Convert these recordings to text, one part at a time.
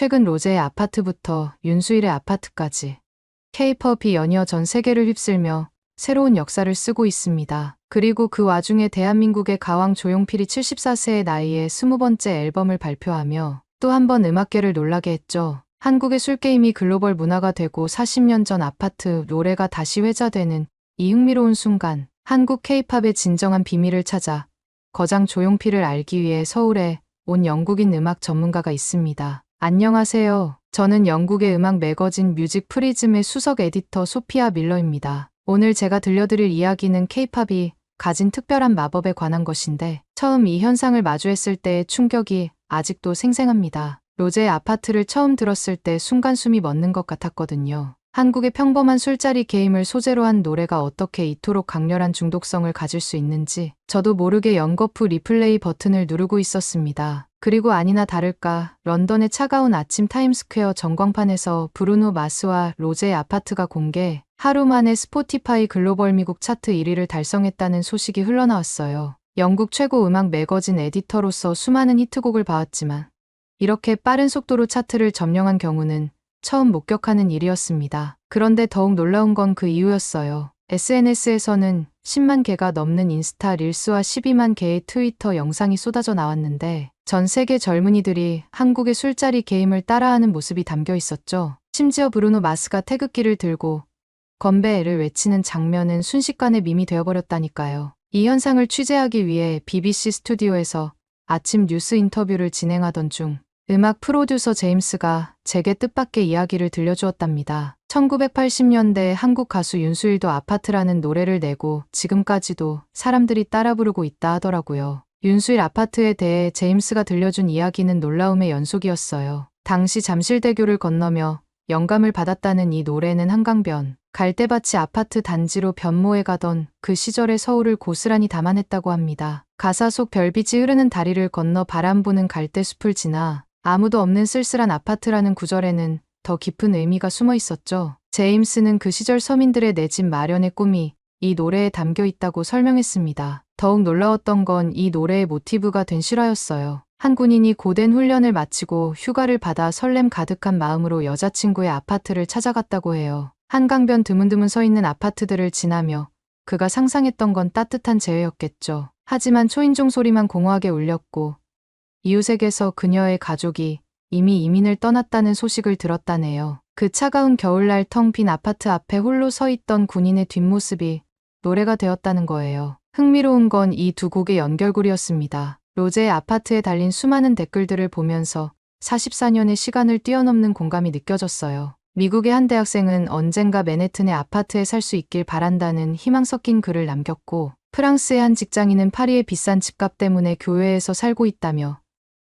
최근 로제의 아파트부터 윤수일의 아파트까지 K-팝이 연이어 전 세계를 휩쓸며 새로운 역사를 쓰고 있습니다. 그리고 그 와중에 대한민국의 가왕 조용필이 74세의 나이에 20번째 앨범을 발표하며 또 한 번 음악계를 놀라게 했죠. 한국의 술게임이 글로벌 문화가 되고 40년 전 아파트 노래가 다시 회자되는 이 흥미로운 순간, 한국 K-팝의 진정한 비밀을 찾아 거장 조용필을 알기 위해 서울에 온 영국인 음악 전문가가 있습니다. 안녕하세요. 저는 영국의 음악 매거진 뮤직 프리즘의 수석 에디터 소피아 밀러입니다. 오늘 제가 들려드릴 이야기는 K-팝이 가진 특별한 마법에 관한 것인데, 처음 이 현상을 마주했을 때의 충격이 아직도 생생합니다. 로제의 아파트를 처음 들었을 때 순간 숨이 멎는 것 같았거든요. 한국의 평범한 술자리 게임을 소재로 한 노래가 어떻게 이토록 강렬한 중독성을 가질 수 있는지 저도 모르게 연거푸 리플레이 버튼을 누르고 있었습니다. 그리고 아니나 다를까 런던의 차가운 아침 타임스퀘어 전광판에서 브루노 마스와 로제의 아파트가 공개, 하루 만에 스포티파이 글로벌 미국 차트 1위를 달성했다는 소식이 흘러나왔어요. 영국 최고 음악 매거진 에디터로서 수많은 히트곡을 봐왔지만 이렇게 빠른 속도로 차트를 점령한 경우는 처음 목격하는 일이었습니다. 그런데 더욱 놀라운 건 그 이유였어요. SNS에서는 10만 개가 넘는 인스타 릴스와 12만 개의 트위터 영상이 쏟아져 나왔는데 전 세계 젊은이들이 한국의 술자리 게임을 따라하는 모습이 담겨 있었죠. 심지어 브루노 마스가 태극기를 들고 건배를 외치는 장면은 순식간에 밈이 되어버렸다니까요. 이 현상을 취재하기 위해 BBC 스튜디오에서 아침 뉴스 인터뷰를 진행하던 중 음악 프로듀서 제임스가 제게 뜻밖의 이야기를 들려주었답니다. 1980년대 한국 가수 윤수일도 아파트라는 노래를 내고 지금까지도 사람들이 따라 부르고 있다 하더라고요. 윤수일 아파트에 대해 제임스가 들려준 이야기는 놀라움의 연속이었어요. 당시 잠실대교를 건너며 영감을 받았다는 이 노래는 한강변, 갈대밭이 아파트 단지로 변모해 가던 그 시절의 서울을 고스란히 담아냈다고 합니다. 가사 속 별빛이 흐르는 다리를 건너 바람 부는 갈대숲을 지나 아무도 없는 쓸쓸한 아파트라는 구절에는 더 깊은 의미가 숨어 있었죠. 제임스는 그 시절 서민들의 내 집 마련의 꿈이 이 노래에 담겨 있다고 설명했습니다. 더욱 놀라웠던 건 이 노래의 모티브가 된 실화였어요. 한 군인이 고된 훈련을 마치고 휴가를 받아 설렘 가득한 마음으로 여자친구의 아파트를 찾아갔다고 해요. 한강변 드문드문 서 있는 아파트들을 지나며 그가 상상했던 건 따뜻한 재회였겠죠. 하지만 초인종 소리만 공허하게 울렸고 이웃에게서 그녀의 가족이 이미 이민을 떠났다는 소식을 들었다네요. 그 차가운 겨울날 텅 빈 아파트 앞에 홀로 서 있던 군인의 뒷모습이 노래가 되었다는 거예요. 흥미로운 건 이 두 곡의 연결고리였습니다. 로제의 아파트에 달린 수많은 댓글들을 보면서 44년의 시간을 뛰어넘는 공감이 느껴졌어요. 미국의 한 대학생은 언젠가 맨해튼의 아파트에 살 수 있길 바란다는 희망 섞인 글을 남겼고, 프랑스의 한 직장인은 파리의 비싼 집값 때문에 교외에서 살고 있다며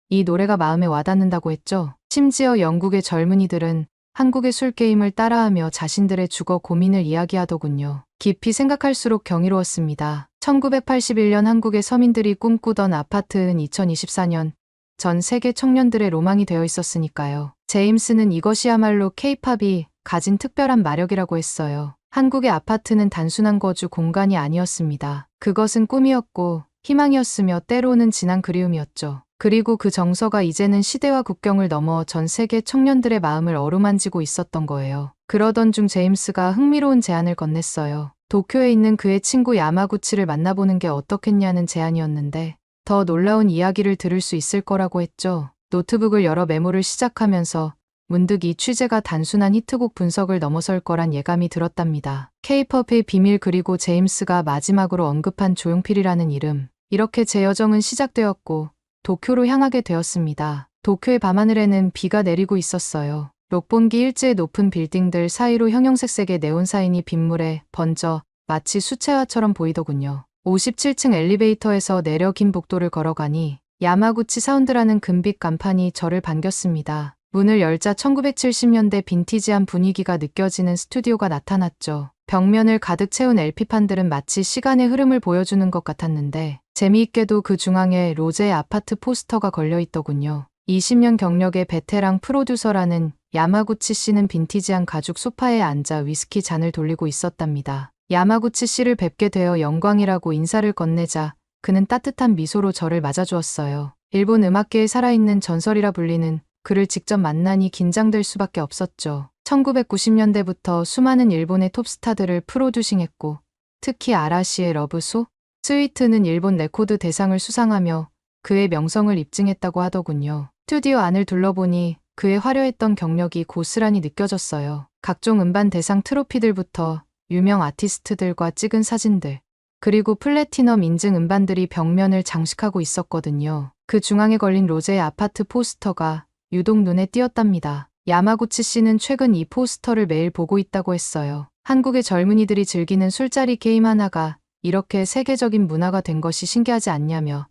이 노래가 마음에 와닿는다고 했죠. 심지어 영국의 젊은이들은 한국의 술게임을 따라하며 자신들의 주거 고민을 이야기하더군요. 깊이 생각할수록 경이로웠습니다. 1981년 한국의 서민들이 꿈꾸던 아파트는 2024년 전 세계 청년들의 로망이 되어 있었으니까요. 제임스는 이것이야말로 K-팝이 가진 특별한 마력이라고 했어요. 한국의 아파트는 단순한 거주 공간이 아니었습니다. 그것은 꿈이었고 희망이었으며 때로는 진한 그리움이었죠. 그리고 그 정서가 이제는 시대와 국경을 넘어 전 세계 청년들의 마음을 어루만지고 있었던 거예요. 그러던 중 제임스가 흥미로운 제안을 건넸어요. 도쿄에 있는 그의 친구 야마구치를 만나보는 게 어떻겠냐는 제안이었는데 더 놀라운 이야기를 들을 수 있을 거라고 했죠. 노트북을 열어 메모를 시작하면서 문득 이 취재가 단순한 히트곡 분석을 넘어설 거란 예감이 들었답니다. K-팝의 비밀 그리고 제임스가 마지막으로 언급한 조용필이라는 이름. 이렇게 제 여정은 시작되었고 도쿄로 향하게 되었습니다. 도쿄의 밤하늘에는 비가 내리고 있었어요. 록본기 일제의 높은 빌딩들 사이로 형형색색의 네온사인이 빗물에 번져 마치 수채화처럼 보이더군요. 57층 엘리베이터에서 내려 긴 복도를 걸어가니 야마구치 사운드라는 금빛 간판이 저를 반겼습니다. 문을 열자 1970년대 빈티지한 분위기가 느껴지는 스튜디오가 나타났죠. 벽면을 가득 채운 LP판들은 마치 시간의 흐름을 보여주는 것 같았는데 재미있게도 그 중앙에 로제의 아파트 포스터가 걸려 있더군요. 20년 경력의 베테랑 프로듀서라는 야마구치 씨는 빈티지한 가죽 소파에 앉아 위스키 잔을 돌리고 있었답니다. 야마구치 씨를 뵙게 되어 영광이라고 인사를 건네자 그는 따뜻한 미소로 저를 맞아주었어요. 일본 음악계에 살아있는 전설이라 불리는 그를 직접 만나니 긴장될 수밖에 없었죠. 1990년대부터 수많은 일본의 톱스타들을 프로듀싱했고 특히 아라시의 러브소, 스위트는 일본 레코드 대상을 수상하며 그의 명성을 입증했다고 하더군요. 스튜디오 안을 둘러보니 그의 화려했던 경력이 고스란히 느껴졌어요. 각종 음반 대상 트로피들부터 유명 아티스트들과 찍은 사진들, 그리고 플래티넘 인증 음반들이 벽면을 장식하고 있었거든요. 그 중앙에 걸린 로제의 아파트 포스터가 유독 눈에 띄었답니다. 야마구치 씨는 최근 이 포스터를 매일 보고 있다고 했어요. 한국의 젊은이들이 즐기는 술자리 게임 하나가 이렇게 세계적인 문화가 된 것이 신기하지 않냐며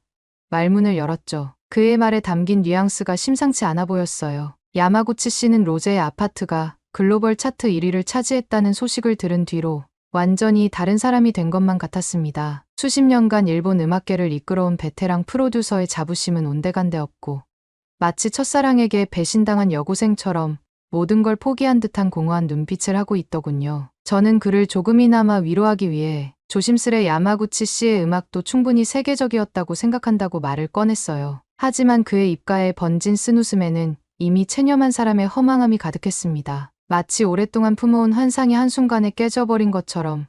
말문을 열었죠. 그의 말에 담긴 뉘앙스가 심상치 않아 보였어요. 야마구치 씨는 로제의 아파트가 글로벌 차트 1위를 차지했다는 소식을 들은 뒤로 완전히 다른 사람이 된 것만 같았습니다. 수십 년간 일본 음악계를 이끌어온 베테랑 프로듀서의 자부심은 온데간데 없고 마치 첫사랑에게 배신당한 여고생처럼 모든 걸 포기한 듯한 공허한 눈빛을 하고 있더군요. 저는 그를 조금이나마 위로하기 위해 조심스레 야마구치 씨의 음악도 충분히 세계적이었다고 생각한다고 말을 꺼냈어요. 하지만 그의 입가에 번진 쓴웃음에는 이미 체념한 사람의 허망함이 가득했습니다. 마치 오랫동안 품어온 환상이 한순간에 깨져버린 것처럼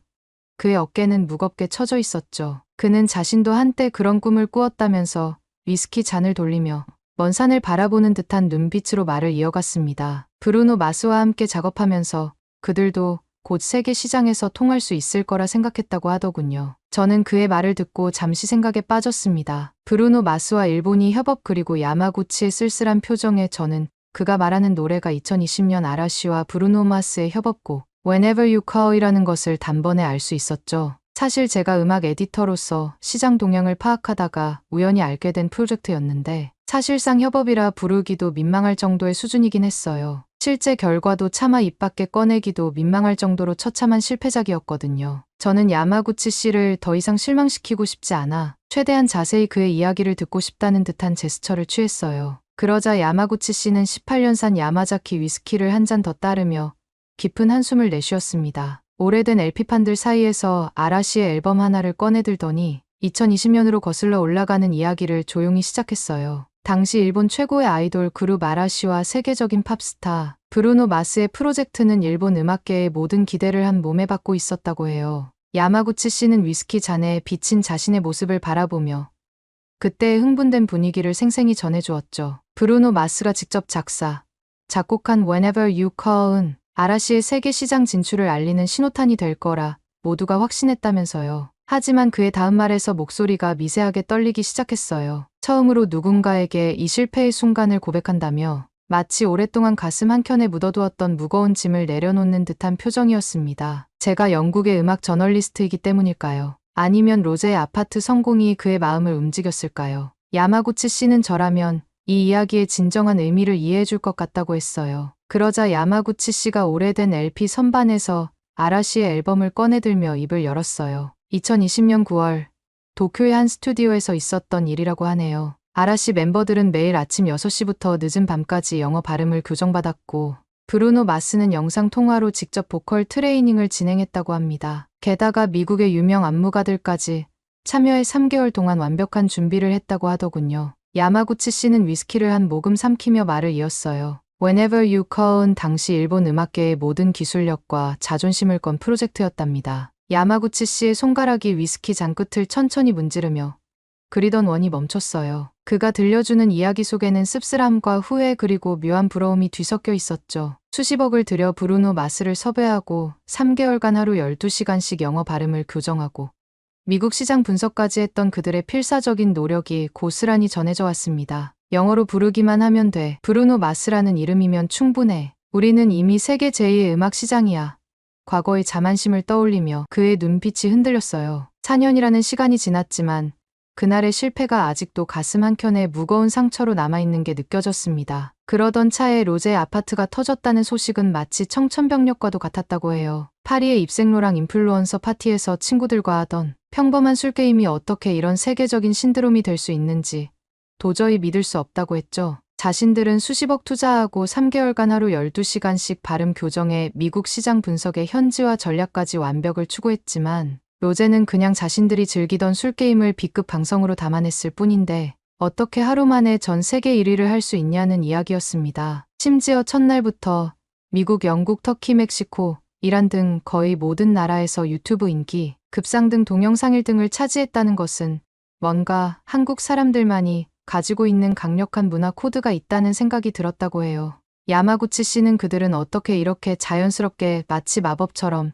그의 어깨는 무겁게 처져 있었죠. 그는 자신도 한때 그런 꿈을 꾸었다면서 위스키 잔을 돌리며 먼 산을 바라보는 듯한 눈빛으로 말을 이어갔습니다. 브루노 마스와 함께 작업하면서 그들도 곧 세계 시장에서 통할 수 있을 거라 생각했다고 하더군요. 저는 그의 말을 듣고 잠시 생각에 빠졌습니다. 브루노 마스와 일본이 협업 그리고 야마구치의 쓸쓸한 표정에 저는 그가 말하는 노래가 2020년 아라시와 브루노 마스의 협업곡 Whenever You Call이라는 것을 단번에 알 수 있었죠. 사실 제가 음악 에디터로서 시장 동향을 파악하다가 우연히 알게 된 프로젝트였는데 사실상 협업이라 부르기도 민망할 정도의 수준이긴 했어요. 실제 결과도 차마 입 밖에 꺼내기도 민망할 정도로 처참한 실패작이었거든요. 저는 야마구치 씨를 더 이상 실망시키고 싶지 않아 최대한 자세히 그의 이야기를 듣고 싶다는 듯한 제스처를 취했어요. 그러자 야마구치 씨는 18년산 야마자키 위스키를 한 잔 더 따르며 깊은 한숨을 내쉬었습니다. 오래된 LP판들 사이에서 아라시의 앨범 하나를 꺼내들더니 2020년으로 거슬러 올라가는 이야기를 조용히 시작했어요. 당시 일본 최고의 아이돌 그룹 아라시와 세계적인 팝스타 브루노 마스의 프로젝트는 일본 음악계의 모든 기대를 한 몸에 받고 있었다고 해요. 야마구치 씨는 위스키 잔에 비친 자신의 모습을 바라보며 그때의 흥분된 분위기를 생생히 전해주었죠. 브루노 마스가 직접 작곡한 Whenever You Call은 아라시의 세계 시장 진출을 알리는 신호탄이 될 거라 모두가 확신했다면서요. 하지만 그의 다음 말에서 목소리가 미세하게 떨리기 시작했어요. 처음으로 누군가에게 이 실패의 순간을 고백한다며 마치 오랫동안 가슴 한켠에 묻어두었던 무거운 짐을 내려놓는 듯한 표정이었습니다. 제가 영국의 음악 저널리스트이기 때문일까요? 아니면 로제의 아파트 성공이 그의 마음을 움직였을까요? 야마구치 씨는 저라면 이 이야기의 진정한 의미를 이해해 줄 것 같다고 했어요. 그러자 야마구치 씨가 오래된 LP 선반에서 아라시의 앨범을 꺼내들며 입을 열었어요. 2020년 9월 도쿄의 한 스튜디오에서 있었던 일이라고 하네요. 아라시 멤버들은 매일 아침 6시부터 늦은 밤까지 영어 발음을 교정받았고 브루노 마스는 영상 통화로 직접 보컬 트레이닝을 진행했다고 합니다. 게다가 미국의 유명 안무가들까지 참여해 3개월 동안 완벽한 준비를 했다고 하더군요. 야마구치 씨는 위스키를 한 모금 삼키며 말을 이었어요. Whenever You Call은 당시 일본 음악계의 모든 기술력과 자존심을 건 프로젝트였답니다. 야마구치 씨의 손가락이 위스키 잔 끝을 천천히 문지르며 그리던 원이 멈췄어요. 그가 들려주는 이야기 속에는 씁쓸함과 후회 그리고 묘한 부러움이 뒤섞여 있었죠. 수십억을 들여 브루노 마스를 섭외하고 3개월간 하루 12시간씩 영어 발음을 교정하고 미국 시장 분석까지 했던 그들의 필사적인 노력이 고스란히 전해져 왔습니다. 영어로 부르기만 하면 돼. 브루노 마스라는 이름이면 충분해. 우리는 이미 세계 제2의 음악 시장이야. 과거의 자만심을 떠올리며 그의 눈빛이 흔들렸어요. 4년이라는 시간이 지났지만 그날의 실패가 아직도 가슴 한켠에 무거운 상처로 남아있는 게 느껴졌습니다. 그러던 차에 로제의 아파트가 터졌다는 소식은 마치 청천벽력과도 같았다고 해요. 파리의 입생로랑 인플루언서 파티에서 친구들과 하던 평범한 술게임이 어떻게 이런 세계적인 신드롬이 될 수 있는지 도저히 믿을 수 없다고 했죠. 자신들은 수십억 투자하고 3개월간 하루 12시간씩 발음 교정에 미국 시장 분석의 현지화 전략까지 완벽을 추구했지만 로제는 그냥 자신들이 즐기던 술게임을 B급 방송으로 담아냈을 뿐인데 어떻게 하루 만에 전 세계 1위를 할 수 있냐는 이야기였습니다. 심지어 첫날부터 미국, 영국, 터키, 멕시코, 이란 등 거의 모든 나라에서 유튜브 인기 급상등 동영상 1등을 차지했다는 것은 뭔가 한국 사람들만이 가지고 있는 강력한 문화 코드가 있다는 생각이 들었다고 해요. 야마구치 씨는 그들은 어떻게 이렇게 자연스럽게 마치 마법처럼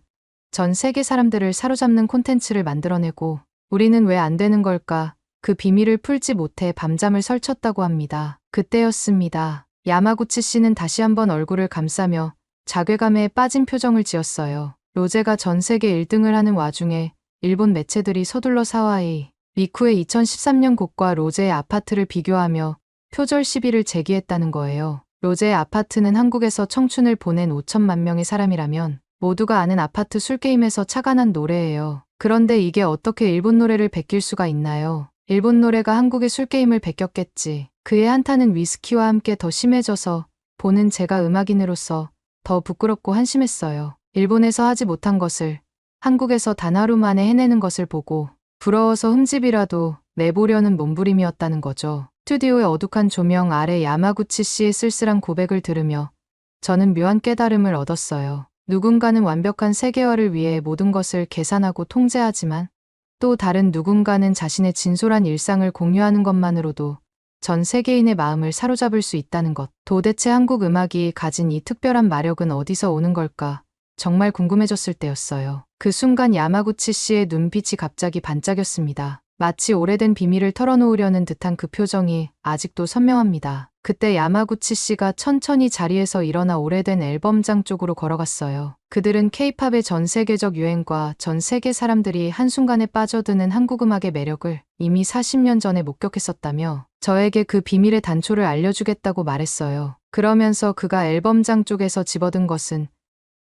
전 세계 사람들을 사로잡는 콘텐츠를 만들어내고 우리는 왜 안 되는 걸까? 그 비밀을 풀지 못해 밤잠을 설쳤다고 합니다. 그때였습니다. 야마구치 씨는 다시 한번 얼굴을 감싸며 자괴감에 빠진 표정을 지었어요. 로제가 전 세계 1등을 하는 와중에 일본 매체들이 서둘러 사와이, 리쿠의 2013년 곡과 로제의 아파트를 비교하며 표절 시비를 제기했다는 거예요. 로제의 아파트는 한국에서 청춘을 보낸 5천만 명의 사람이라면 모두가 아는 아파트 술게임에서 착안한 노래예요. 그런데 이게 어떻게 일본 노래를 베낄 수가 있나요? 일본 노래가 한국의 술게임을 베꼈겠지. 그의 한탄은 위스키와 함께 더 심해져서 보는 제가 음악인으로서 더 부끄럽고 한심했어요. 일본에서 하지 못한 것을 한국에서 단 하루 만에 해내는 것을 보고 부러워서 흠집이라도 내보려는 몸부림이었다는 거죠. 스튜디오의 어둑한 조명 아래 야마구치 씨의 쓸쓸한 고백을 들으며 저는 묘한 깨달음을 얻었어요. 누군가는 완벽한 세계화를 위해 모든 것을 계산하고 통제하지만 또 다른 누군가는 자신의 진솔한 일상을 공유하는 것만으로도 전 세계인의 마음을 사로잡을 수 있다는 것. 도대체 한국 음악이 가진 이 특별한 마력은 어디서 오는 걸까? 정말 궁금해졌을 때였어요. 그 순간 야마구치 씨의 눈빛이 갑자기 반짝였습니다. 마치 오래된 비밀을 털어놓으려는 듯한 그 표정이 아직도 선명합니다. 그때 야마구치 씨가 천천히 자리에서 일어나 오래된 앨범장 쪽으로 걸어갔어요. 그들은 케이팝의 전 세계적 유행과 전 세계 사람들이 한순간에 빠져드는 한국 음악의 매력을 이미 40년 전에 목격했었다며 저에게 그 비밀의 단초를 알려주겠다고 말했어요. 그러면서 그가 앨범장 쪽에서 집어든 것은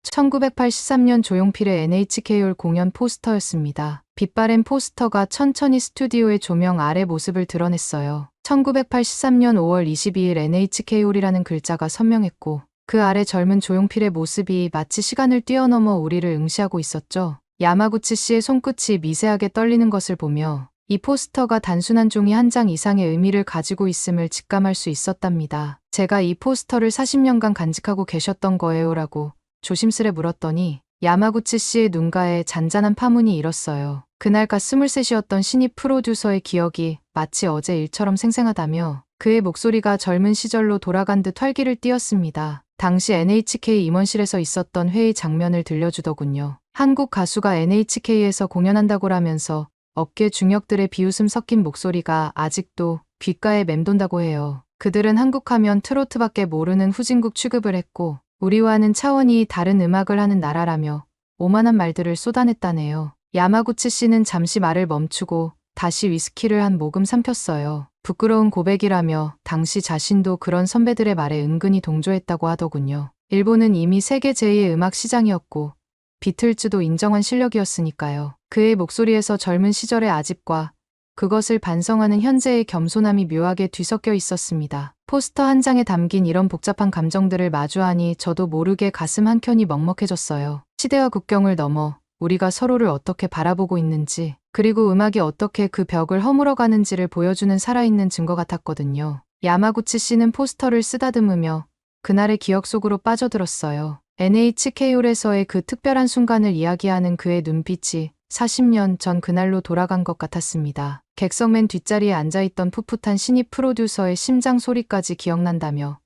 1983년 조용필의 NHK홀 공연 포스터였습니다. 빛바랜 포스터가 천천히 스튜디오의 조명 아래 모습을 드러냈어요. 1983년 5월 22일 NHK홀이라는 글자가 선명했고 그 아래 젊은 조용필의 모습이 마치 시간을 뛰어넘어 우리를 응시하고 있었죠. 야마구치 씨의 손끝이 미세하게 떨리는 것을 보며 이 포스터가 단순한 종이 한 장 이상의 의미를 가지고 있음을 직감할 수 있었답니다. 제가 이 포스터를 40년간 간직하고 계셨던 거예요 라고 조심스레 물었더니 야마구치 씨의 눈가에 잔잔한 파문이 일었어요. 그날가 23이었던 신입 프로듀서의 기억이 마치 어제 일처럼 생생하다며 그의 목소리가 젊은 시절로 돌아간 듯 활기를 띠었습니다. 당시 NHK 임원실에서 있었던 회의 장면을 들려주더군요. 한국 가수가 NHK에서 공연한다고라면서 어깨 중역들의 비웃음 섞인 목소리가 아직도 귓가에 맴돈다고 해요. 그들은 한국하면 트로트밖에 모르는 후진국 취급을 했고 우리와는 차원이 다른 음악을 하는 나라라며 오만한 말들을 쏟아냈다네요. 야마구치 씨는 잠시 말을 멈추고 다시 위스키를 한 모금 삼켰어요. 부끄러운 고백이라며 당시 자신도 그런 선배들의 말에 은근히 동조했다고 하더군요. 일본은 이미 세계 제2의 음악 시장이었고 비틀즈도 인정한 실력이었으니까요. 그의 목소리에서 젊은 시절의 아집과 그것을 반성하는 현재의 겸손함이 묘하게 뒤섞여 있었습니다. 포스터 한 장에 담긴 이런 복잡한 감정들을 마주하니 저도 모르게 가슴 한켠이 먹먹해졌어요. 시대와 국경을 넘어 우리가 서로를 어떻게 바라보고 있는지 그리고 음악이 어떻게 그 벽을 허물어가는지를 보여주는 살아있는 증거 같았거든요. 야마구치 씨는 포스터를 쓰다듬으며 그날의 기억 속으로 빠져들었어요. NHK홀에서의 그 특별한 순간을 이야기하는 그의 눈빛이 40년 전 그날로 돌아간 것 같았습니다. 객석 맨 뒷자리에 앉아있던 풋풋한 신입 프로듀서의 심장 소리까지 기억난다며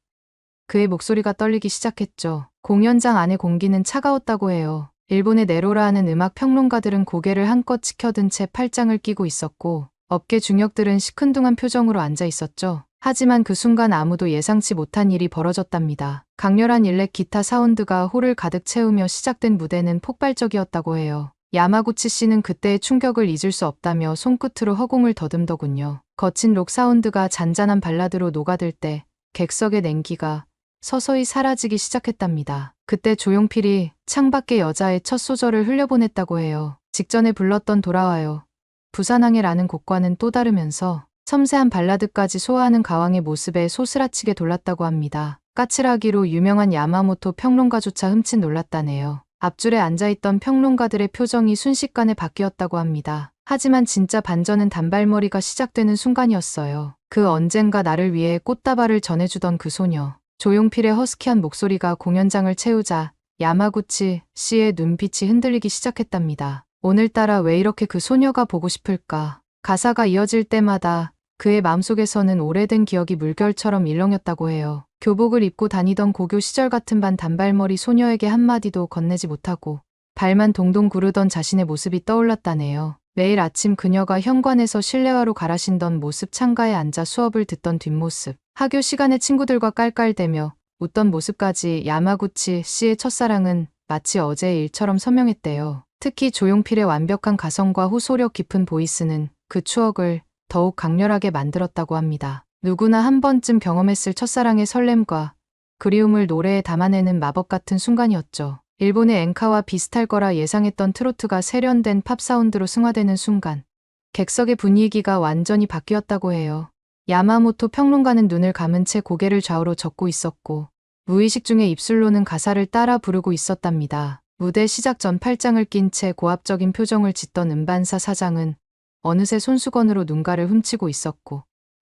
그의 목소리가 떨리기 시작했죠. 공연장 안의 공기는 차가웠다고 해요. 일본의 네로라 하는 음악 평론가들은 고개를 한껏 치켜든 채 팔짱을 끼고 있었고 업계 중역들은 시큰둥한 표정으로 앉아 있었죠. 하지만 그 순간 아무도 예상치 못한 일이 벌어졌답니다. 강렬한 일렉 기타 사운드가 홀을 가득 채우며 시작된 무대는 폭발적이었다고 해요. 야마구치 씨는 그때의 충격을 잊을 수 없다며 손끝으로 허공을 더듬더군요. 거친 록 사운드가 잔잔한 발라드로 녹아들 때 객석의 냉기가 서서히 사라지기 시작했답니다. 그때 조용필이 창밖의 여자의 첫 소절을 흘려보냈다고 해요. 직전에 불렀던 돌아와요. 부산항해라는 곡과는 또 다르면서 섬세한 발라드까지 소화하는 가왕의 모습에 소스라치게 놀랐다고 합니다. 까칠하기로 유명한 야마모토 평론가조차 흠칫 놀랐다네요. 앞줄에 앉아있던 평론가들의 표정이 순식간에 바뀌었다고 합니다. 하지만 진짜 반전은 단발머리가 시작되는 순간이었어요. 그 언젠가 나를 위해 꽃다발을 전해주던 그 소녀. 조용필의 허스키한 목소리가 공연장을 채우자 야마구치 씨의 눈빛이 흔들리기 시작했답니다. 오늘따라 왜 이렇게 그 소녀가 보고 싶을까? 가사가 이어질 때마다 그의 마음속에서는 오래된 기억이 물결처럼 일렁였다고 해요. 교복을 입고 다니던 고교 시절 같은 반 단발머리 소녀에게 한마디도 건네지 못하고 발만 동동 구르던 자신의 모습이 떠올랐다네요. 매일 아침 그녀가 현관에서 실내화로 갈아 신던 모습, 창가에 앉아 수업을 듣던 뒷모습, 학교 시간에 친구들과 깔깔대며 웃던 모습까지 야마구치 씨의 첫사랑은 마치 어제의 일처럼 선명했대요. 특히 조용필의 완벽한 가성과 호소력 깊은 보이스는 그 추억을 더욱 강렬하게 만들었다고 합니다. 누구나 한 번쯤 경험했을 첫사랑의 설렘과 그리움을 노래에 담아내는 마법 같은 순간이었죠. 일본의 엔카와 비슷할 거라 예상했던 트로트가 세련된 팝 사운드로 승화되는 순간 객석의 분위기가 완전히 바뀌었다고 해요. 야마모토 평론가는 눈을 감은 채 고개를 좌우로 젓고 있었고 무의식 중에 입술로는 가사를 따라 부르고 있었답니다. 무대 시작 전 팔짱을 낀 채 고압적인 표정을 짓던 음반사 사장은 어느새 손수건으로 눈가를 훔치고 있었고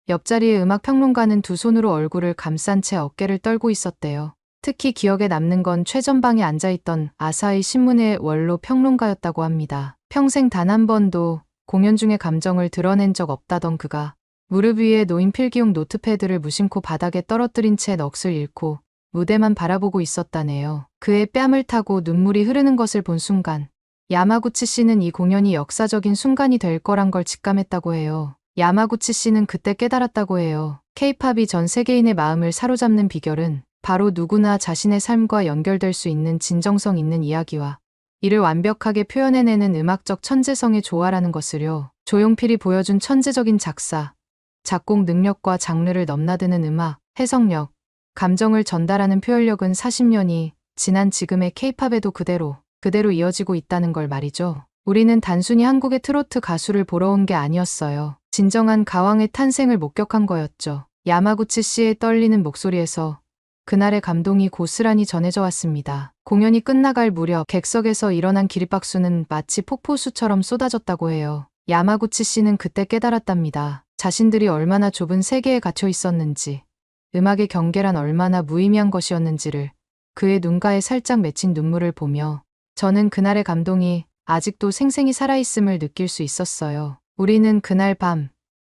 옆자리의 음악 평론가는 두 손으로 얼굴을 감싼 채 어깨를 떨고 있었대요. 특히 기억에 남는 건 최전방에 앉아있던 아사히 신문의 원로 평론가였다고 합니다. 평생 단 한 번도 공연 중에 감정을 드러낸 적 없다던 그가 무릎 위에 놓인 필기용 노트패드를 무심코 바닥에 떨어뜨린 채 넋을 잃고 무대만 바라보고 있었다네요. 그의 뺨을 타고 눈물이 흐르는 것을 본 순간 야마구치 씨는 이 공연이 역사적인 순간이 될 거란 걸 직감했다고 해요. 야마구치 씨는 그때 깨달았다고 해요. K-팝이 전 세계인의 마음을 사로잡는 비결은 바로 누구나 자신의 삶과 연결될 수 있는 진정성 있는 이야기와 이를 완벽하게 표현해내는 음악적 천재성의 조화라는 것을요. 조용필이 보여준 천재적인 작사, 작곡 능력과 장르를 넘나드는 음악, 해석력, 감정을 전달하는 표현력은 40년이 지난 지금의 K-팝에도 그대로 이어지고 있다는 걸 말이죠. 우리는 단순히 한국의 트로트 가수를 보러 온 게 아니었어요. 진정한 가왕의 탄생을 목격한 거였죠. 야마구치 씨의 떨리는 목소리에서 그날의 감동이 고스란히 전해져 왔습니다. 공연이 끝나갈 무렵 객석에서 일어난 기립박수는 마치 폭포수처럼 쏟아졌다고 해요. 야마구치 씨는 그때 깨달았답니다. 자신들이 얼마나 좁은 세계에 갇혀 있었는지, 음악의 경계란 얼마나 무의미한 것이었는지를 그의 눈가에 살짝 맺힌 눈물을 보며 저는 그날의 감동이 아직도 생생히 살아있음을 느낄 수 있었어요. 우리는 그날 밤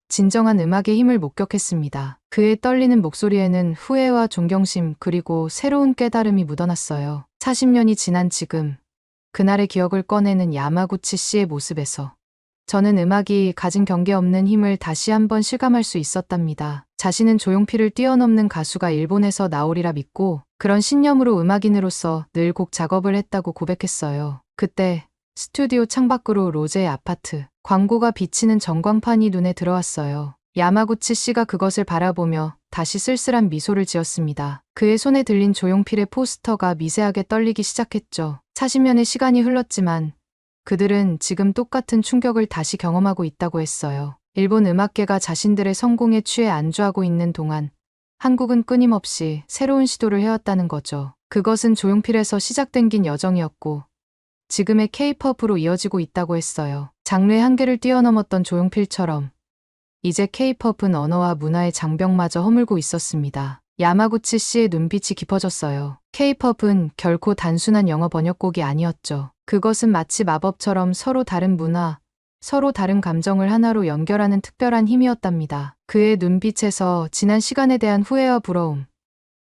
진정한 음악의 힘을 목격했습니다. 그의 떨리는 목소리에는 후회와 존경심 그리고 새로운 깨달음이 묻어났어요. 40년이 지난 지금 그날의 기억을 꺼내는 야마구치 씨의 모습에서 저는 음악이 가진 경계 없는 힘을 다시 한번 실감할 수 있었답니다. 자신은 조용필을 뛰어넘는 가수가 일본에서 나오리라 믿고 그런 신념으로 음악인으로서 늘 곡 작업을 했다고 고백했어요. 그때 스튜디오 창밖으로 로제의 아파트 광고가 비치는 전광판이 눈에 들어왔어요. 야마구치 씨가 그것을 바라보며 다시 쓸쓸한 미소를 지었습니다. 그의 손에 들린 조용필의 포스터가 미세하게 떨리기 시작했죠. 40년의 시간이 흘렀지만 그들은 지금 똑같은 충격을 다시 경험하고 있다고 했어요. 일본 음악계가 자신들의 성공에 취해 안주하고 있는 동안 한국은 끊임없이 새로운 시도를 해왔다는 거죠. 그것은 조용필에서 시작된 긴 여정이었고 지금의 K-팝으로 이어지고 있다고 했어요. 장르의 한계를 뛰어넘었던 조용필처럼 이제 K-팝은 언어와 문화의 장벽마저 허물고 있었습니다. 야마구치 씨의 눈빛이 깊어졌어요. K-팝은 결코 단순한 영어 번역곡이 아니었죠. 그것은 마치 마법처럼 서로 다른 문화, 서로 다른 감정을 하나로 연결하는 특별한 힘이었답니다. 그의 눈빛에서 지난 시간에 대한 후회와 부러움,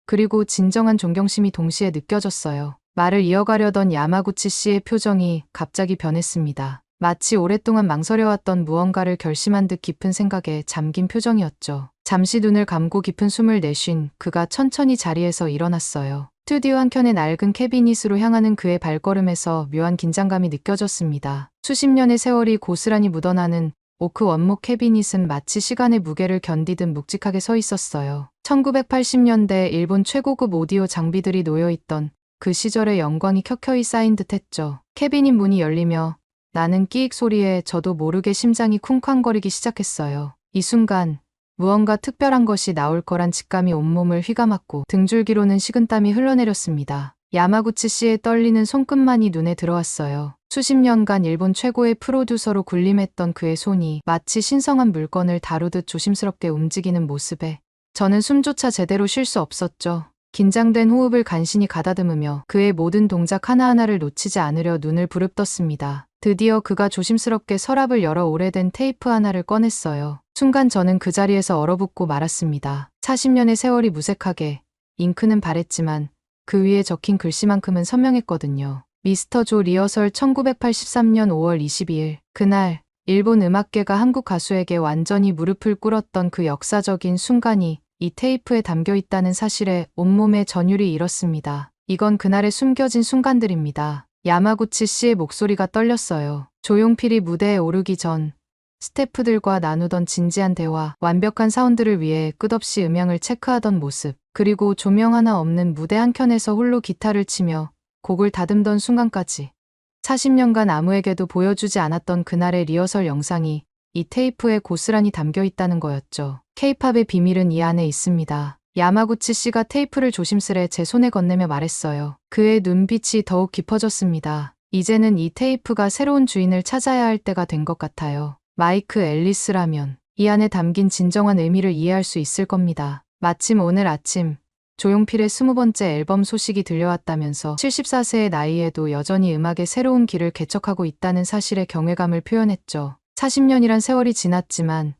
그리고 진정한 존경심이 동시에 느껴졌어요. 말을 이어가려던 야마구치 씨의 표정이 갑자기 변했습니다. 마치 오랫동안 망설여왔던 무언가를 결심한 듯 깊은 생각에 잠긴 표정이었죠. 잠시 눈을 감고 깊은 숨을 내쉰 그가 천천히 자리에서 일어났어요. 스튜디오 한켠의 낡은 캐비닛으로 향하는 그의 발걸음에서 묘한 긴장감이 느껴졌습니다. 수십 년의 세월이 고스란히 묻어나는 오크 원목 캐비닛은 마치 시간의 무게를 견디듯 묵직하게 서 있었어요. 1980년대 일본 최고급 오디오 장비들이 놓여있던 그 시절의 영광이 켜켜이 쌓인 듯 했죠. 캐비닛 문이 열리며 나는 끼익 소리에 저도 모르게 심장이 쿵쾅거리기 시작했어요. 이 순간 무언가 특별한 것이 나올 거란 직감이 온몸을 휘감았고 등줄기로는 식은땀이 흘러내렸습니다. 야마구치 씨의 떨리는 손끝만이 눈에 들어왔어요. 수십 년간 일본 최고의 프로듀서로 군림했던 그의 손이 마치 신성한 물건을 다루듯 조심스럽게 움직이는 모습에 저는 숨조차 제대로 쉴 수 없었죠. 긴장된 호흡을 간신히 가다듬으며 그의 모든 동작 하나하나를 놓치지 않으려 눈을 부릅떴습니다. 드디어 그가 조심스럽게 서랍을 열어 오래된 테이프 하나를 꺼냈어요. 순간 저는 그 자리에서 얼어붙고 말았습니다. 40년의 세월이 무색하게 잉크는 바랬지만 그 위에 적힌 글씨만큼은 선명했거든요. 미스터 조 리허설 1983년 5월 22일. 그날 일본 음악계가 한국 가수에게 완전히 무릎을 꿇었던 그 역사적인 순간이 이 테이프에 담겨 있다는 사실에 온몸에 전율이 일었습니다. 이건 그날의 숨겨진 순간들입니다. 야마구치 씨의 목소리가 떨렸어요. 조용필이 무대에 오르기 전 스태프들과 나누던 진지한 대화, 완벽한 사운드를 위해 끝없이 음향을 체크하던 모습, 그리고 조명 하나 없는 무대 한켠에서 홀로 기타를 치며 곡을 다듬던 순간까지 40년간 아무에게도 보여주지 않았던 그날의 리허설 영상이 이 테이프에 고스란히 담겨 있다는 거였죠. K-팝의 비밀은 이 안에 있습니다. 야마구치 씨가 테이프를 조심스레 제 손에 건네며 말했어요. 그의 눈빛이 더욱 깊어졌습니다. 이제는 이 테이프가 새로운 주인을 찾아야 할 때가 된 것 같아요. 마이크 앨리스라면 이 안에 담긴 진정한 의미를 이해할 수 있을 겁니다. 마침 오늘 아침 조용필의 20번째 앨범 소식이 들려왔다면서 74세의 나이에도 여전히 음악의 새로운 길을 개척하고 있다는 사실에 경외감을 표현했죠. 40년이란 세월이 지났지만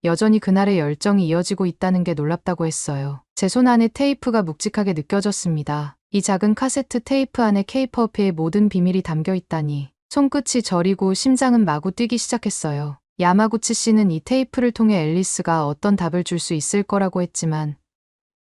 여전히 그날의 열정이 이어지고 있다는 게 놀랍다고 했어요. 제 손 안에 테이프가 묵직하게 느껴졌습니다. 이 작은 카세트 테이프 안에 K-팝의 모든 비밀이 담겨 있다니. 손끝이 저리고 심장은 마구 뛰기 시작했어요. 야마구치 씨는 이 테이프를 통해 앨리스가 어떤 답을 줄 수 있을 거라고 했지만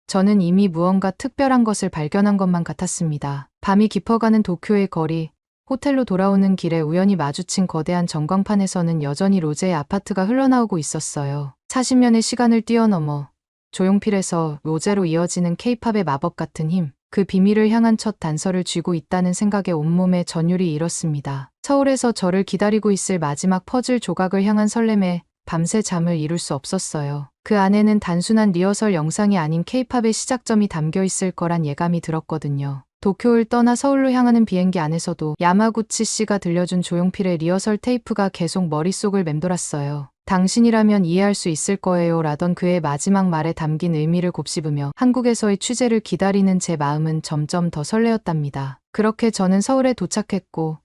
저는 이미 무언가 특별한 것을 발견한 것만 같았습니다. 밤이 깊어가는 도쿄의 거리, 호텔로 돌아오는 길에 우연히 마주친 거대한 전광판에서는 여전히 로제의 아파트가 흘러나오고 있었어요. 40년의 시간을 뛰어넘어 조용필에서 로제로 이어지는 K-팝의 마법 같은 힘, 그 비밀을 향한 첫 단서를 쥐고 있다는 생각에 온몸에 전율이 일었습니다. 서울에서 저를 기다리고 있을 마지막 퍼즐 조각을 향한 설렘에 밤새 잠을 이룰 수 없었어요. 그 안에는 단순한 리허설 영상이 아닌 K-팝의 시작점이 담겨 있을 거란 예감이 들었거든요. 도쿄를 떠나 서울로 향하는 비행기 안에서도 야마구치 씨가 들려준 조용필의 리허설 테이프가 계속 머릿속을 맴돌았어요. 당신이라면 이해할 수 있을 거예요 라던 그의 마지막 말에 담긴 의미를 곱씹으며 한국에서의 취재를 기다리는 제 마음은 점점 더 설레었답니다. 그렇게 저는 서울에 도착했고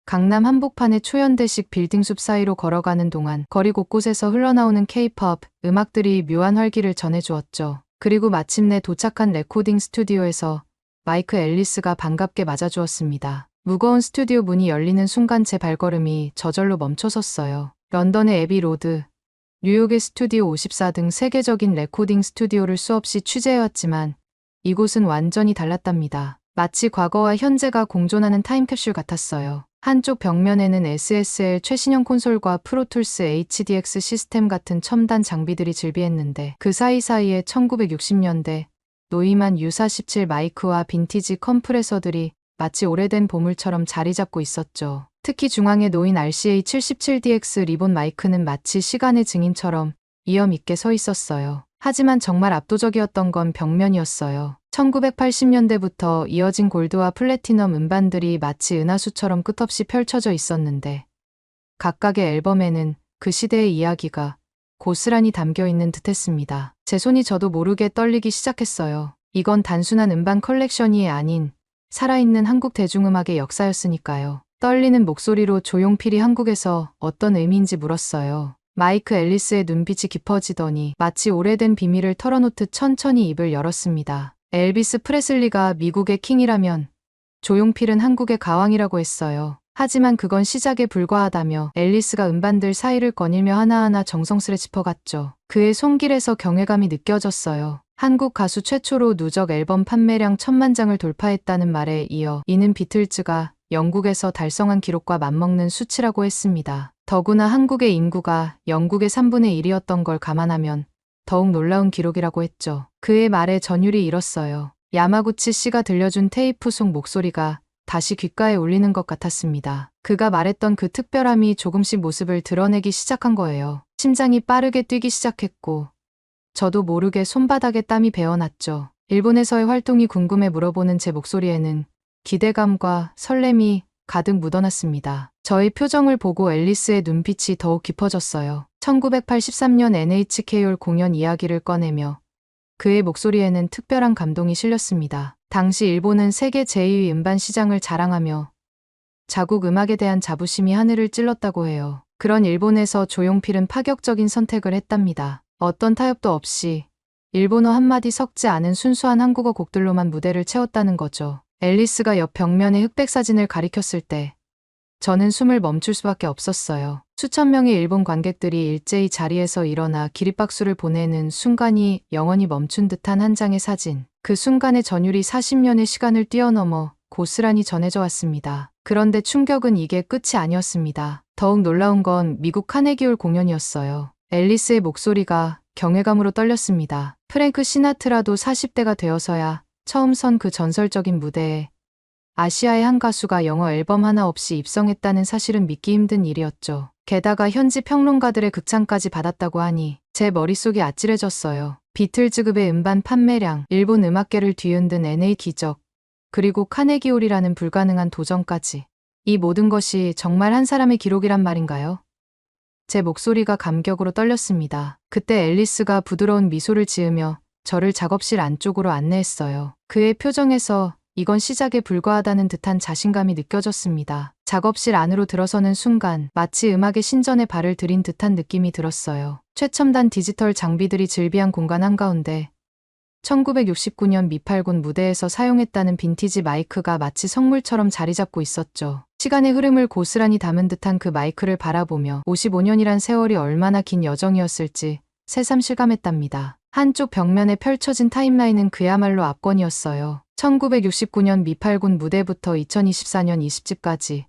강남 한복판의 초연대식 빌딩숲 사이로 걸어가는 동안 거리 곳곳에서 흘러나오는 K-팝 음악들이 묘한 활기를 전해주었죠. 그리고 마침내 도착한 레코딩 스튜디오에서 마이크 앨리스가 반갑게 맞아주었습니다. 무거운 스튜디오 문이 열리는 순간 제 발걸음이 저절로 멈춰섰어요. 런던의 에비 로드, 뉴욕의 스튜디오 54 등 세계적인 레코딩 스튜디오를 수없이 취재해왔지만 이곳은 완전히 달랐답니다. 마치 과거와 현재가 공존하는 타임캡슐 같았어요. 한쪽 벽면에는 SSL 최신형 콘솔과 프로툴스 HDX 시스템 같은 첨단 장비들이 즐비했는데 그 사이사이에 1960년대 노이만 U47 마이크와 빈티지 컴프레서들이 마치 오래된 보물처럼 자리 잡고 있었죠. 특히 중앙에 놓인 RCA77DX 리본 마이크는 마치 시간의 증인처럼 위험 있게 서 있었어요. 하지만 정말 압도적이었던 건 벽면이었어요. 1980년대부터 이어진 골드와 플래티넘 음반들이 마치 은하수처럼 끝없이 펼쳐져 있었는데 각각의 앨범에는 그 시대의 이야기가 고스란히 담겨 있는 듯했습니다. 제 손이 저도 모르게 떨리기 시작했어요. 이건 단순한 음반 컬렉션이 아닌 살아있는 한국 대중음악의 역사였으니까요. 떨리는 목소리로 조용필이 한국에서 어떤 의미인지 물었어요. 마이크 앨리스의 눈빛이 깊어지더니 마치 오래된 비밀을 털어놓듯 천천히 입을 열었습니다. 엘비스 프레슬리가 미국의 킹이라면 조용필은 한국의 가왕이라고 했어요. 하지만 그건 시작에 불과하다며 앨리스가 음반들 사이를 거닐며 하나하나 정성스레 짚어갔죠. 그의 손길에서 경외감이 느껴졌어요. 한국 가수 최초로 누적 앨범 판매량 1000만 장을 돌파했다는 말에 이어 이는 비틀즈가 영국에서 달성한 기록과 맞먹는 수치라고 했습니다. 더구나 한국의 인구가 영국의 3분의 1이었던 걸 감안하면 더욱 놀라운 기록이라고 했죠. 그의 말에 전율이 일었어요. 야마구치 씨가 들려준 테이프 속 목소리가 다시 귓가에 울리는 것 같았습니다. 그가 말했던 그 특별함이 조금씩 모습을 드러내기 시작한 거예요. 심장이 빠르게 뛰기 시작했고 저도 모르게 손바닥에 땀이 배어났죠. 일본에서의 활동이 궁금해 물어보는 제 목소리에는 기대감과 설렘이 가득 묻어났습니다. 저의 표정을 보고 앨리스의 눈빛이 더욱 깊어졌어요. 1983년 NHK홀 공연 이야기를 꺼내며 그의 목소리에는 특별한 감동이 실렸습니다. 당시 일본은 세계 제2위 음반 시장을 자랑하며 자국 음악에 대한 자부심이 하늘을 찔렀다고 해요. 그런 일본에서 조용필은 파격적인 선택을 했답니다. 어떤 타협도 없이 일본어 한마디 섞지 않은 순수한 한국어 곡들로만 무대를 채웠다는 거죠. 앨리스가 옆 벽면에 흑백 사진을 가리켰을 때 저는 숨을 멈출 수밖에 없었어요. 수천 명의 일본 관객들이 일제히 자리에서 일어나 기립박수를 보내는 순간이 영원히 멈춘 듯한 한 장의 사진. 그 순간의 전율이 40년의 시간을 뛰어넘어 고스란히 전해져 왔습니다. 그런데 충격은 이게 끝이 아니었습니다. 더욱 놀라운 건 미국 카네기홀 공연이었어요. 앨리스의 목소리가 경외감으로 떨렸습니다. 프랭크 시나트라도 40대가 되어서야 처음 선 그 전설적인 무대에 아시아의 한 가수가 영어 앨범 하나 없이 입성했다는 사실은 믿기 힘든 일이었죠. 게다가 현지 평론가들의 극찬까지 받았다고 하니 제 머릿속이 아찔해졌어요. 비틀즈급의 음반 판매량, 일본 음악계를 뒤흔든 NA 기적, 그리고 카네기홀이라는 불가능한 도전까지. 이 모든 것이 정말 한 사람의 기록이란 말인가요? 제 목소리가 감격으로 떨렸습니다. 그때 앨리스가 부드러운 미소를 지으며 저를 작업실 안쪽으로 안내했어요. 그의 표정에서 이건 시작에 불과하다는 듯한 자신감이 느껴졌습니다. 작업실 안으로 들어서는 순간 마치 음악의 신전에 발을 들인 듯한 느낌이 들었어요. 최첨단 디지털 장비들이 즐비한 공간 한가운데 1969년 미팔군 무대에서 사용했다는 빈티지 마이크가 마치 성물처럼 자리 잡고 있었죠. 시간의 흐름을 고스란히 담은 듯한 그 마이크를 바라보며 55년이란 세월이 얼마나 긴 여정이었을지 새삼 실감했답니다. 한쪽 벽면에 펼쳐진 타임라인은 그야말로 압권이었어요. 1969년 미팔군 무대부터 2024년 20집까지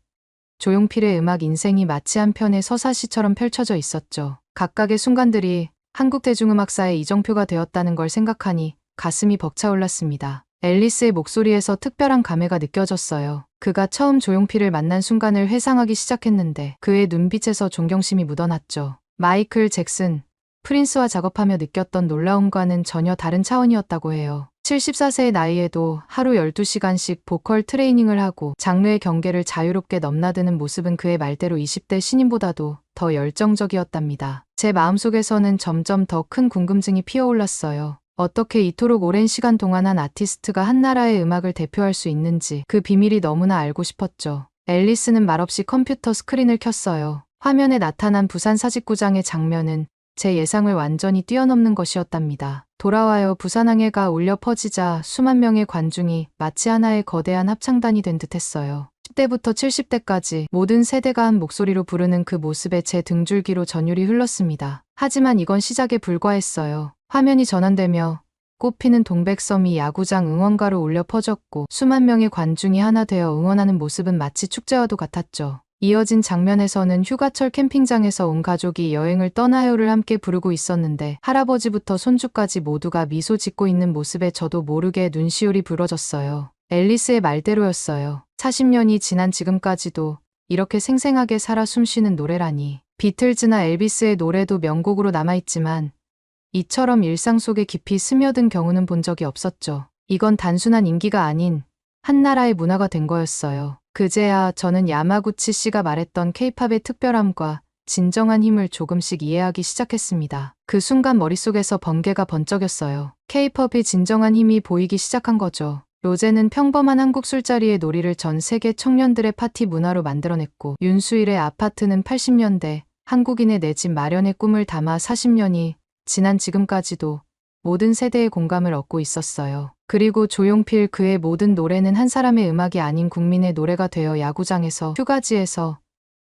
조용필의 음악 인생이 마치 한 편의 서사시처럼 펼쳐져 있었죠. 각각의 순간들이 한국 대중음악사의 이정표가 되었다는 걸 생각하니 가슴이 벅차올랐습니다. 앨리스의 목소리에서 특별한 감회가 느껴졌어요. 그가 처음 조용필을 만난 순간을 회상하기 시작했는데 그의 눈빛에서 존경심이 묻어났죠. 마이클 잭슨, 프린스와 작업하며 느꼈던 놀라움과는 전혀 다른 차원이었다고 해요. 74세의 나이에도 하루 12시간씩 보컬 트레이닝을 하고 장르의 경계를 자유롭게 넘나드는 모습은 그의 말대로 20대 신인보다도 더 열정적이었답니다. 제 마음속에서는 점점 더 큰 궁금증이 피어올랐어요. 어떻게 이토록 오랜 시간 동안 한 아티스트가 한 나라의 음악을 대표할 수 있는지 그 비밀이 너무나 알고 싶었죠. 앨리스는 말없이 컴퓨터 스크린을 켰어요. 화면에 나타난 부산 사직구장의 장면은 제 예상을 완전히 뛰어넘는 것이었답니다. 돌아와요 부산항해가 울려 퍼지자 수만 명의 관중이 마치 하나의 거대한 합창단이 된 듯했어요. 10대부터 70대까지 모든 세대가 한 목소리로 부르는 그 모습에 제 등줄기로 전율이 흘렀습니다. 하지만 이건 시작에 불과했어요. 화면이 전환되며 꽃피는 동백섬이 야구장 응원가로 울려 퍼졌고 수만 명의 관중이 하나 되어 응원하는 모습은 마치 축제와도 같았죠. 이어진 장면에서는 휴가철 캠핑장에서 온 가족이 여행을 떠나요를 함께 부르고 있었는데 할아버지부터 손주까지 모두가 미소 짓고 있는 모습에 저도 모르게 눈시울이 부러졌어요. 앨리스의 말대로였어요. 40년이 지난 지금까지도 이렇게 생생하게 살아 숨쉬는 노래라니. 비틀즈나 엘비스의 노래도 명곡으로 남아있지만 이처럼 일상 속에 깊이 스며든 경우는 본 적이 없었죠. 이건 단순한 인기가 아닌 한 나라의 문화가 된 거였어요. 그제야 저는 야마구치 씨가 말했던 케이팝의 특별함과 진정한 힘을 조금씩 이해하기 시작했습니다. 그 순간 머릿속에서 번개가 번쩍였어요. 케이팝의 진정한 힘이 보이기 시작한 거죠. 로제는 평범한 한국 술자리의 놀이를 전 세계 청년들의 파티 문화로 만들어냈고 윤수일의 아파트는 80년대 한국인의 내 집 마련의 꿈을 담아 40년이 지난 지금까지도 모든 세대의 공감을 얻고 있었어요. 그리고 조용필 그의 모든 노래는 한 사람의 음악이 아닌 국민의 노래가 되어 야구장에서 휴가지에서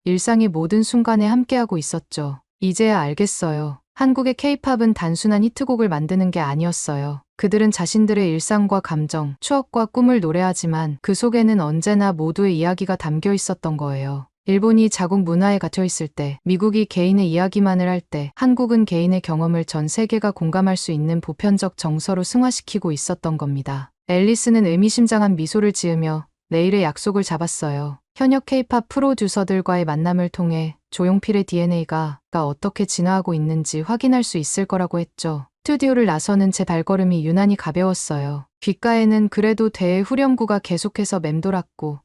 일상의 모든 순간에 함께하고 있었죠. 이제야 알겠어요. 한국의 케이팝은 단순한 히트곡을 만드는 게 아니었어요. 그들은 자신들의 일상과 감정, 추억과 꿈을 노래하지만 그 속에는 언제나 모두의 이야기가 담겨 있었던 거예요. 일본이 자국 문화에 갇혀 있을 때, 미국이 개인의 이야기만을 할 때, 한국은 개인의 경험을 전 세계가 공감할 수 있는 보편적 정서로 승화시키고 있었던 겁니다. 앨리스는 의미심장한 미소를 지으며 내일의 약속을 잡았어요. 현역 케이팝 프로듀서들과의 만남을 통해 조용필의 DNA가 어떻게 진화하고 있는지 확인할 수 있을 거라고 했죠. 스튜디오를 나서는 제 발걸음이 유난히 가벼웠어요. 귓가에는 그래도 대의 후렴구가 계속해서 맴돌았고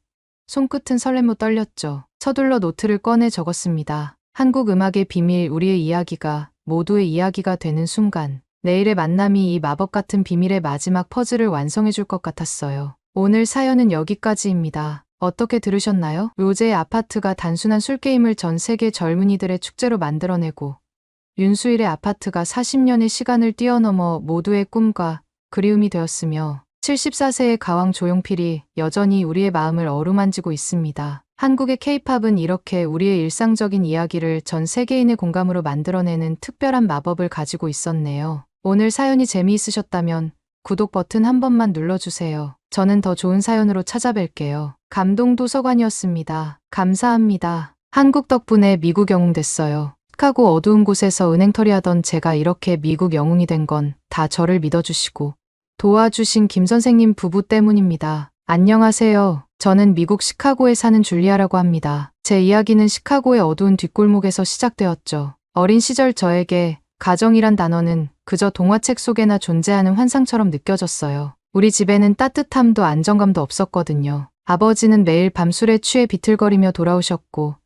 손끝은 설레며 떨렸죠. 서둘러 노트를 꺼내 적었습니다. 한국 음악의 비밀, 우리의 이야기가 모두의 이야기가 되는 순간, 내일의 만남이 이 마법 같은 비밀의 마지막 퍼즐을 완성해 줄 것 같았어요. 오늘 사연은 여기까지입니다. 어떻게 들으셨나요? 로제의 아파트가 단순한 술게임을 전 세계 젊은이들의 축제로 만들어내고, 윤수일의 아파트가 40년의 시간을 뛰어넘어 모두의 꿈과 그리움이 되었으며, 74세의 가왕 조용필이 여전히 우리의 마음을 어루만지고 있습니다. 한국의 K-팝은 이렇게 우리의 일상적인 이야기를 전 세계인의 공감으로 만들어내는 특별한 마법을 가지고 있었네요. 오늘 사연이 재미있으셨다면 구독 버튼 한 번만 눌러주세요. 저는 더 좋은 사연으로 찾아뵐게요. 감동도서관이었습니다. 감사합니다. 한국 덕분에 미국 영웅 됐어요. 시카고 어두운 곳에서 은행털이 하던 제가 이렇게 미국 영웅이 된 건 다 저를 믿어주시고 도와주신 김 선생님 부부 때문입니다. 안녕하세요. 저는 미국 시카고에 사는 줄리아라고 합니다. 제 이야기는 시카고의 어두운 뒷골목에서 시작되었죠. 어린 시절 저에게 가정이란 단어는 그저 동화책 속에나 존재하는 환상처럼 느껴졌어요. 우리 집에는 따뜻함도 안정감도 없었거든요. 아버지는 매일 밤술에 취해 비틀거리며 돌아오셨고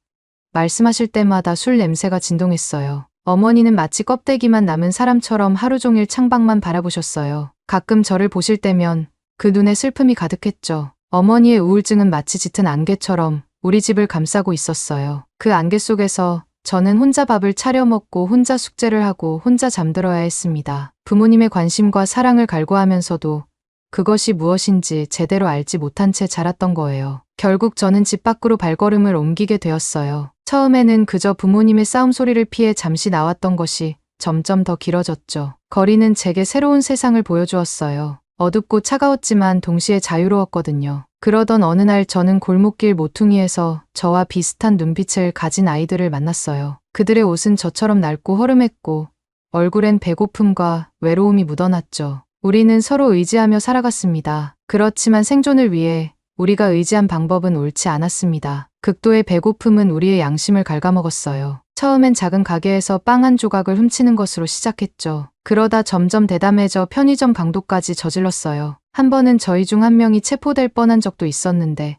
말씀하실 때마다 술 냄새가 진동했어요. 어머니는 마치 껍데기만 남은 사람처럼 하루 종일 창밖만 바라보셨어요. 가끔 저를 보실 때면 그 눈에 슬픔이 가득했죠. 어머니의 우울증은 마치 짙은 안개처럼 우리 집을 감싸고 있었어요. 그 안개 속에서 저는 혼자 밥을 차려 먹고 혼자 숙제를 하고 혼자 잠들어야 했습니다. 부모님의 관심과 사랑을 갈구하면서도 그것이 무엇인지 제대로 알지 못한 채 자랐던 거예요. 결국 저는 집 밖으로 발걸음을 옮기게 되었어요. 처음에는 그저 부모님의 싸움 소리를 피해 잠시 나왔던 것이 점점 더 길어졌죠. 거리는 제게 새로운 세상을 보여주었어요. 어둡고 차가웠지만 동시에 자유로웠거든요. 그러던 어느 날 저는 골목길 모퉁이에서 저와 비슷한 눈빛을 가진 아이들을 만났어요. 그들의 옷은 저처럼 낡고 허름했고 얼굴엔 배고픔과 외로움이 묻어났죠. 우리는 서로 의지하며 살아갔습니다. 그렇지만 생존을 위해 우리가 의지한 방법은 옳지 않았습니다. 극도의 배고픔은 우리의 양심을 갉아먹었어요. 처음엔 작은 가게에서 빵 한 조각을 훔치는 것으로 시작했죠. 그러다 점점 대담해져 편의점 강도까지 저질렀어요. 한 번은 저희 중 한 명이 체포될 뻔한 적도 있었는데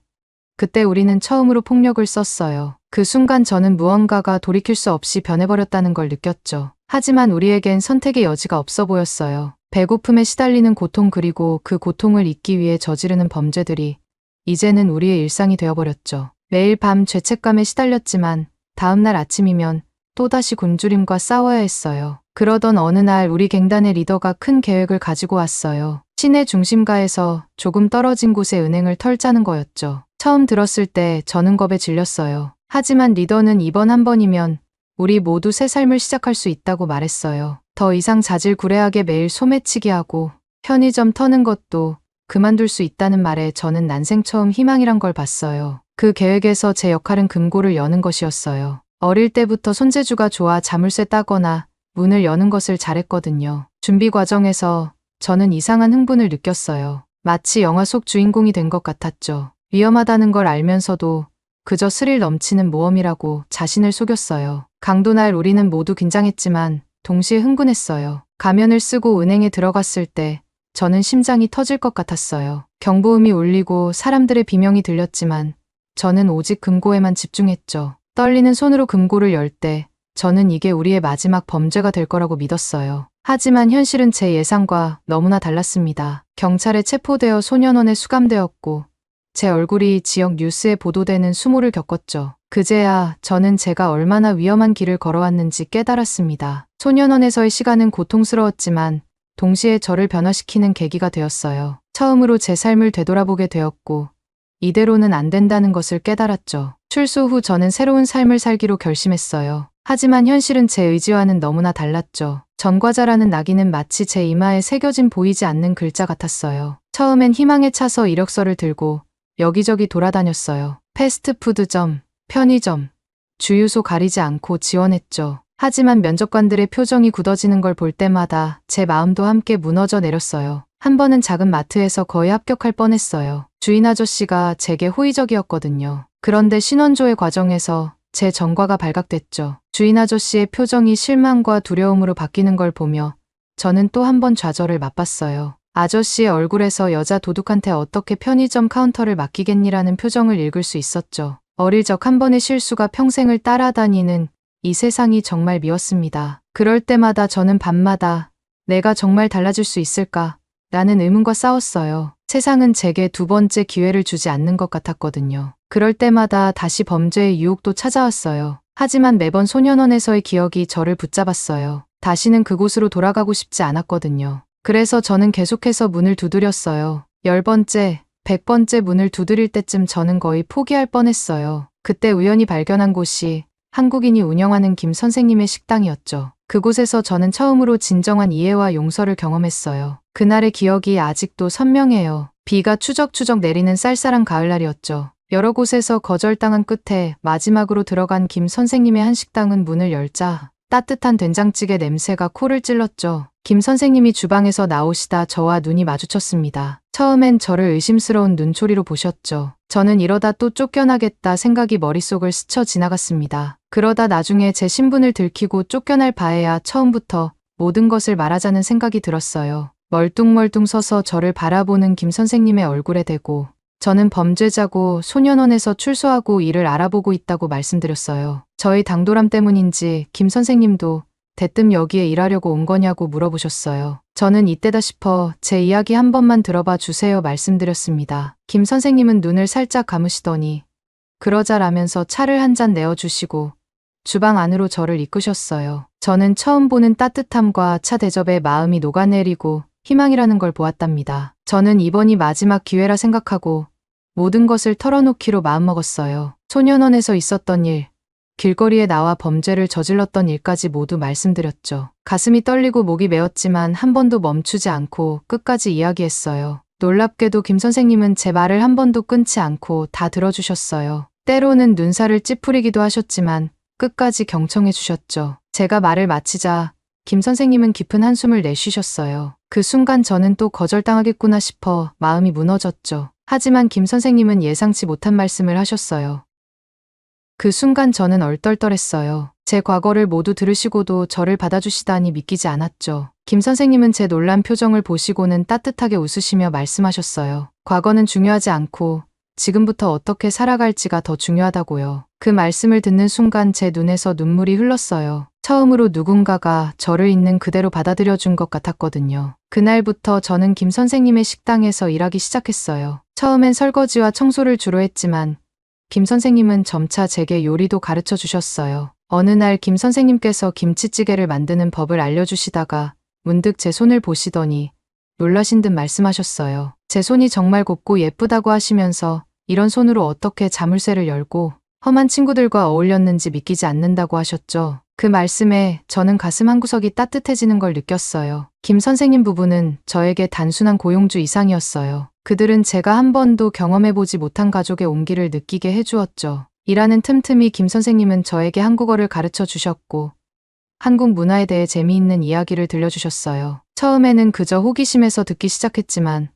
그때 우리는 처음으로 폭력을 썼어요. 그 순간 저는 무언가가 돌이킬 수 없이 변해버렸다는 걸 느꼈죠. 하지만 우리에겐 선택의 여지가 없어 보였어요. 배고픔에 시달리는 고통 그리고 그 고통을 잊기 위해 저지르는 범죄들이 이제는 우리의 일상이 되어버렸죠. 매일 밤 죄책감에 시달렸지만 다음날 아침이면 또다시 굶주림과 싸워야 했어요. 그러던 어느 날 우리 갱단의 리더가 큰 계획을 가지고 왔어요. 시내 중심가에서 조금 떨어진 곳에 은행을 털자는 거였죠. 처음 들었을 때 저는 겁에 질렸어요. 하지만 리더는 이번 한 번이면 우리 모두 새 삶을 시작할 수 있다고 말했어요. 더 이상 자질구레하게 매일 소매치기 하고 편의점 터는 것도 그만둘 수 있다는 말에 저는 난생 처음 희망이란 걸 봤어요. 그 계획에서 제 역할은 금고를 여는 것이었어요. 어릴 때부터 손재주가 좋아 자물쇠 따거나 문을 여는 것을 잘했거든요. 준비 과정에서 저는 이상한 흥분을 느꼈어요. 마치 영화 속 주인공이 된 것 같았죠. 위험하다는 걸 알면서도 그저 스릴 넘치는 모험이라고 자신을 속였어요. 강도날 우리는 모두 긴장했지만 동시에 흥분했어요. 가면을 쓰고 은행에 들어갔을 때 저는 심장이 터질 것 같았어요. 경보음이 울리고 사람들의 비명이 들렸지만 저는 오직 금고에만 집중했죠. 떨리는 손으로 금고를 열 때 저는 이게 우리의 마지막 범죄가 될 거라고 믿었어요. 하지만 현실은 제 예상과 너무나 달랐습니다. 경찰에 체포되어 소년원에 수감되었고 제 얼굴이 지역 뉴스에 보도되는 수모를 겪었죠. 그제야 저는 제가 얼마나 위험한 길을 걸어왔는지 깨달았습니다. 소년원에서의 시간은 고통스러웠지만 동시에 저를 변화시키는 계기가 되었어요. 처음으로 제 삶을 되돌아보게 되었고 이대로는 안 된다는 것을 깨달았죠. 출소 후 저는 새로운 삶을 살기로 결심했어요. 하지만 현실은 제 의지와는 너무나 달랐죠. 전과자라는 낙인은 마치 제 이마에 새겨진 보이지 않는 글자 같았어요. 처음엔 희망에 차서 이력서를 들고 여기저기 돌아다녔어요. 패스트푸드점, 편의점, 주유소 가리지 않고 지원했죠. 하지만 면접관들의 표정이 굳어지는 걸 볼 때마다 제 마음도 함께 무너져 내렸어요. 한 번은 작은 마트에서 거의 합격할 뻔했어요. 주인 아저씨가 제게 호의적이었거든요. 그런데 신원조회 과정에서 제 전과가 발각됐죠. 주인 아저씨의 표정이 실망과 두려움으로 바뀌는 걸 보며 저는 또 한 번 좌절을 맛봤어요. 아저씨의 얼굴에서 여자 도둑한테 어떻게 편의점 카운터를 맡기겠니라는 표정을 읽을 수 있었죠. 어릴 적 한 번의 실수가 평생을 따라다니는 이 세상이 정말 미웠습니다. 그럴 때마다 저는 밤마다 내가 정말 달라질 수 있을까? 라는 의문과 싸웠어요. 세상은 제게 두 번째 기회를 주지 않는 것 같았거든요. 그럴 때마다 다시 범죄의 유혹도 찾아왔어요. 하지만 매번 소년원에서의 기억이 저를 붙잡았어요. 다시는 그곳으로 돌아가고 싶지 않았거든요. 그래서 저는 계속해서 문을 두드렸어요. 10번째, 100번째 문을 두드릴 때쯤 저는 거의 포기할 뻔했어요. 그때 우연히 발견한 곳이 한국인이 운영하는 김 선생님의 식당이었죠. 그곳에서 저는 처음으로 진정한 이해와 용서를 경험했어요. 그날의 기억이 아직도 선명해요. 비가 추적추적 내리는 쌀쌀한 가을날이었죠. 여러 곳에서 거절당한 끝에 마지막으로 들어간 김 선생님의 한 식당은 문을 열자 따뜻한 된장찌개 냄새가 코를 찔렀죠. 김 선생님이 주방에서 나오시다 저와 눈이 마주쳤습니다. 처음엔 저를 의심스러운 눈초리로 보셨죠. 저는 이러다 또 쫓겨나겠다 생각이 머릿속을 스쳐 지나갔습니다. 그러다 나중에 제 신분을 들키고 쫓겨날 바에야 처음부터 모든 것을 말하자는 생각이 들었어요. 멀뚱멀뚱 서서 저를 바라보는 김 선생님의 얼굴에 대고 저는 범죄자고 소년원에서 출소하고 일을 알아보고 있다고 말씀드렸어요. 저희 당돌함 때문인지 김 선생님도 대뜸 여기에 일하려고 온 거냐고 물어보셨어요. 저는 이때다 싶어 제 이야기 한 번만 들어봐 주세요 말씀드렸습니다. 김 선생님은 눈을 살짝 감으시더니 그러자라면서 차를 한 잔 내어주시고 주방 안으로 저를 이끄셨어요. 저는 처음 보는 따뜻함과 차 대접에 마음이 녹아내리고 희망이라는 걸 보았답니다. 저는 이번이 마지막 기회라 생각하고 모든 것을 털어놓기로 마음먹었어요. 소년원에서 있었던 일, 길거리에 나와 범죄를 저질렀던 일까지 모두 말씀드렸죠. 가슴이 떨리고 목이 메었지만 한 번도 멈추지 않고 끝까지 이야기했어요. 놀랍게도 김 선생님은 제 말을 한 번도 끊지 않고 다 들어주셨어요. 때로는 눈살을 찌푸리기도 하셨지만 끝까지 경청해 주셨죠. 제가 말을 마치자 김 선생님은 깊은 한숨을 내쉬셨어요. 그 순간 저는 또 거절당하겠구나 싶어 마음이 무너졌죠. 하지만 김 선생님은 예상치 못한 말씀을 하셨어요. 그 순간 저는 얼떨떨했어요. 제 과거를 모두 들으시고도 저를 받아주시다니 믿기지 않았죠. 김 선생님은 제 놀란 표정을 보시고는 따뜻하게 웃으시며 말씀하셨어요. 과거는 중요하지 않고 지금부터 어떻게 살아갈지가 더 중요하다고요. 그 말씀을 듣는 순간 제 눈에서 눈물이 흘렀어요. 처음으로 누군가가 저를 있는 그대로 받아들여준 것 같았거든요. 그날부터 저는 김 선생님의 식당에서 일하기 시작했어요. 처음엔 설거지와 청소를 주로 했지만 김 선생님은 점차 제게 요리도 가르쳐 주셨어요. 어느 날 김 선생님께서 김치찌개를 만드는 법을 알려주시다가 문득 제 손을 보시더니 놀라신 듯 말씀하셨어요. 제 손이 정말 곱고 예쁘다고 하시면서 이런 손으로 어떻게 자물쇠를 열고 험한 친구들과 어울렸는지 믿기지 않는다고 하셨죠. 그 말씀에 저는 가슴 한구석이 따뜻해지는 걸 느꼈어요. 김 선생님 부부는 저에게 단순한 고용주 이상이었어요. 그들은 제가 한 번도 경험해보지 못한 가족의 온기를 느끼게 해주었죠. 일하는 틈틈이 김 선생님은 저에게 한국어를 가르쳐 주셨고 한국 문화에 대해 재미있는 이야기를 들려주셨어요. 처음에는 그저 호기심에서 듣기 시작했지만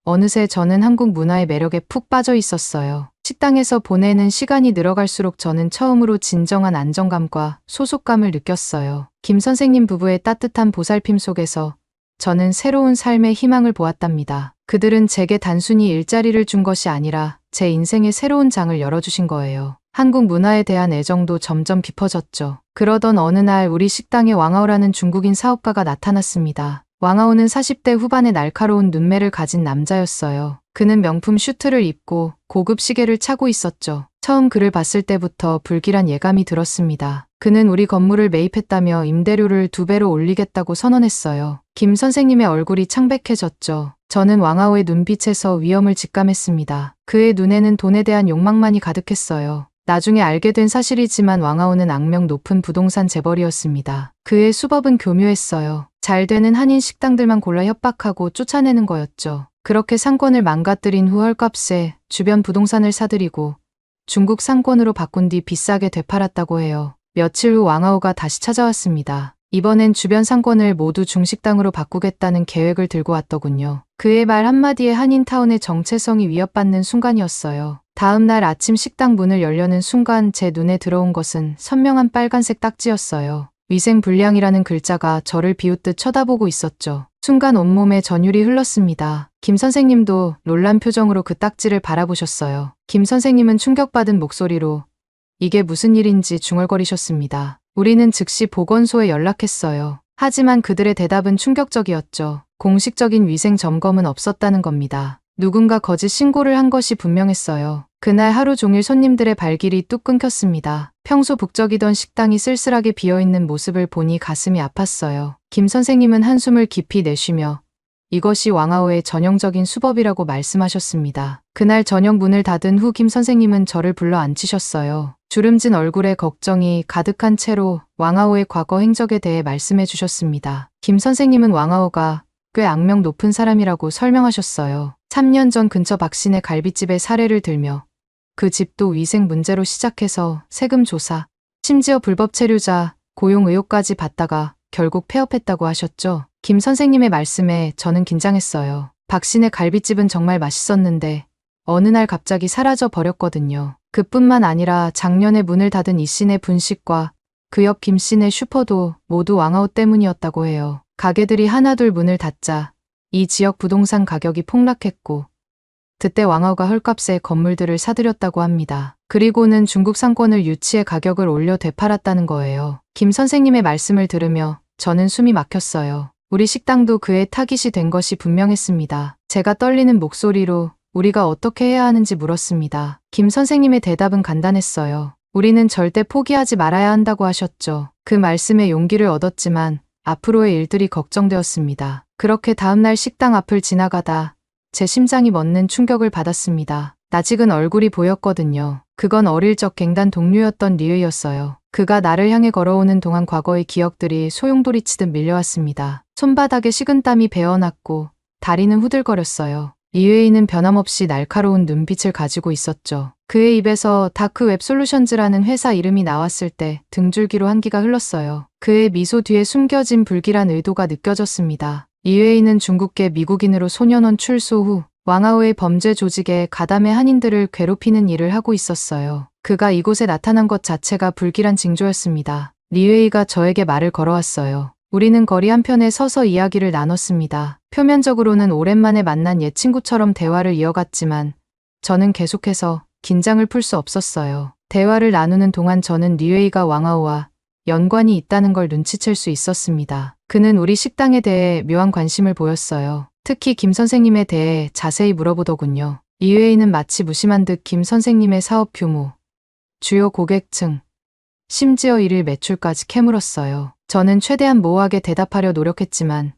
어느새 저는 한국 문화의 매력에 푹 빠져 있었어요. 식당에서 보내는 시간이 늘어갈수록 저는 처음으로 진정한 안정감과 소속감을 느꼈어요. 김 선생님 부부의 따뜻한 보살핌 속에서 저는 새로운 삶의 희망을 보았답니다. 그들은 제게 단순히 일자리를 준 것이 아니라 제 인생의 새로운 장을 열어주신 거예요. 한국 문화에 대한 애정도 점점 깊어졌죠. 그러던 어느 날 우리 식당에 왕아오라는 중국인 사업가가 나타났습니다. 왕아오는 40대 후반의 날카로운 눈매를 가진 남자였어요. 그는 명품 슈트를 입고 고급 시계를 차고 있었죠. 처음 그를 봤을 때부터 불길한 예감이 들었습니다. 그는 우리 건물을 매입했다며 임대료를 2배로 올리겠다고 선언했어요. 김 선생님의 얼굴이 창백해졌죠. 저는 왕아오의 눈빛에서 위험을 직감했습니다. 그의 눈에는 돈에 대한 욕망만이 가득했어요. 나중에 알게 된 사실이지만 왕아오는 악명 높은 부동산 재벌이었습니다. 그의 수법은 교묘했어요. 잘 되는 한인 식당들만 골라 협박하고 쫓아내는 거였죠. 그렇게 상권을 망가뜨린 후 헐값에 주변 부동산을 사들이고 중국 상권으로 바꾼 뒤 비싸게 되팔았다고 해요. 며칠 후 왕아오가 다시 찾아왔습니다. 이번엔 주변 상권을 모두 중식당으로 바꾸겠다는 계획을 들고 왔더군요. 그의 말 한마디에 한인타운의 정체성이 위협받는 순간이었어요. 다음 날 아침 식당 문을 열려는 순간 제 눈에 들어온 것은 선명한 빨간색 딱지였어요. 위생 불량이라는 글자가 저를 비웃듯 쳐다보고 있었죠. 순간 온몸에 전율이 흘렀습니다. 김 선생님도 놀란 표정으로 그 딱지를 바라보셨어요. 김 선생님은 충격받은 목소리로 이게 무슨 일인지 중얼거리셨습니다. 우리는 즉시 보건소에 연락했어요. 하지만 그들의 대답은 충격적이었죠. 공식적인 위생 점검은 없었다는 겁니다. 누군가 거짓 신고를 한 것이 분명했어요. 그날 하루 종일 손님들의 발길이 뚝 끊겼습니다. 평소 북적이던 식당이 쓸쓸하게 비어있는 모습을 보니 가슴이 아팠어요. 김 선생님은 한숨을 깊이 내쉬며 이것이 왕아오의 전형적인 수법이라고 말씀하셨습니다. 그날 저녁 문을 닫은 후 김 선생님은 저를 불러 앉히셨어요. 주름진 얼굴에 걱정이 가득한 채로 왕아오의 과거 행적에 대해 말씀해 주셨습니다. 김 선생님은 왕아오가 꽤 악명 높은 사람이라고 설명하셨어요. 3년 전 근처 박씨네 갈비집의 사례를 들며 그 집도 위생 문제로 시작해서 세금 조사, 심지어 불법 체류자, 고용 의혹까지 받다가 결국 폐업했다고 하셨죠. 김 선생님의 말씀에 저는 긴장했어요. 박씨네 갈비집은 정말 맛있었는데 어느 날 갑자기 사라져 버렸거든요. 그뿐만 아니라 작년에 문을 닫은 이 씨네 분식과 그 옆 김 씨네 슈퍼도 모두 왕아오 때문이었다고 해요. 가게들이 하나둘 문을 닫자 이 지역 부동산 가격이 폭락했고 그때 왕아오가 헐값에 건물들을 사들였다고 합니다. 그리고는 중국 상권을 유치해 가격을 올려 되팔았다는 거예요. 김 선생님의 말씀을 들으며 저는 숨이 막혔어요. 우리 식당도 그의 타깃이 된 것이 분명했습니다. 제가 떨리는 목소리로 우리가 어떻게 해야 하는지 물었습니다. 김 선생님의 대답은 간단했어요. 우리는 절대 포기하지 말아야 한다고 하셨죠. 그 말씀에 용기를 얻었지만 앞으로의 일들이 걱정되었습니다. 그렇게 다음날 식당 앞을 지나가다 제 심장이 멎는 충격을 받았습니다. 낯익은 얼굴이 보였거든요. 그건 어릴 적 갱단 동료였던 리웨이였어요. 그가 나를 향해 걸어오는 동안 과거의 기억들이 소용돌이치듯 밀려왔습니다. 손바닥에 식은땀이 배어났고 다리는 후들거렸어요. 리웨이는 변함없이 날카로운 눈빛을 가지고 있었죠. 그의 입에서 다크웹솔루션즈라는 회사 이름이 나왔을 때 등줄기로 한기가 흘렀어요. 그의 미소 뒤에 숨겨진 불길한 의도가 느껴졌습니다. 리웨이는 중국계 미국인으로 소년원 출소 후 왕아오의 범죄 조직에 가담해 한인들을 괴롭히는 일을 하고 있었어요. 그가 이곳에 나타난 것 자체가 불길한 징조였습니다. 리웨이가 저에게 말을 걸어왔어요. 우리는 거리 한편에 서서 이야기를 나눴습니다. 표면적으로는 오랜만에 만난 옛 친구처럼 대화를 이어갔지만 저는 계속해서 긴장을 풀 수 없었어요. 대화를 나누는 동안 저는 리웨이가 왕아오와 연관이 있다는 걸 눈치챌 수 있었습니다. 그는 우리 식당에 대해 묘한 관심을 보였어요. 특히 김 선생님에 대해 자세히 물어보더군요. 리웨이는 마치 무심한 듯 김 선생님의 사업 규모, 주요 고객층, 심지어 일일 매출까지 캐물었어요. 저는 최대한 모호하게 대답하려 노력했지만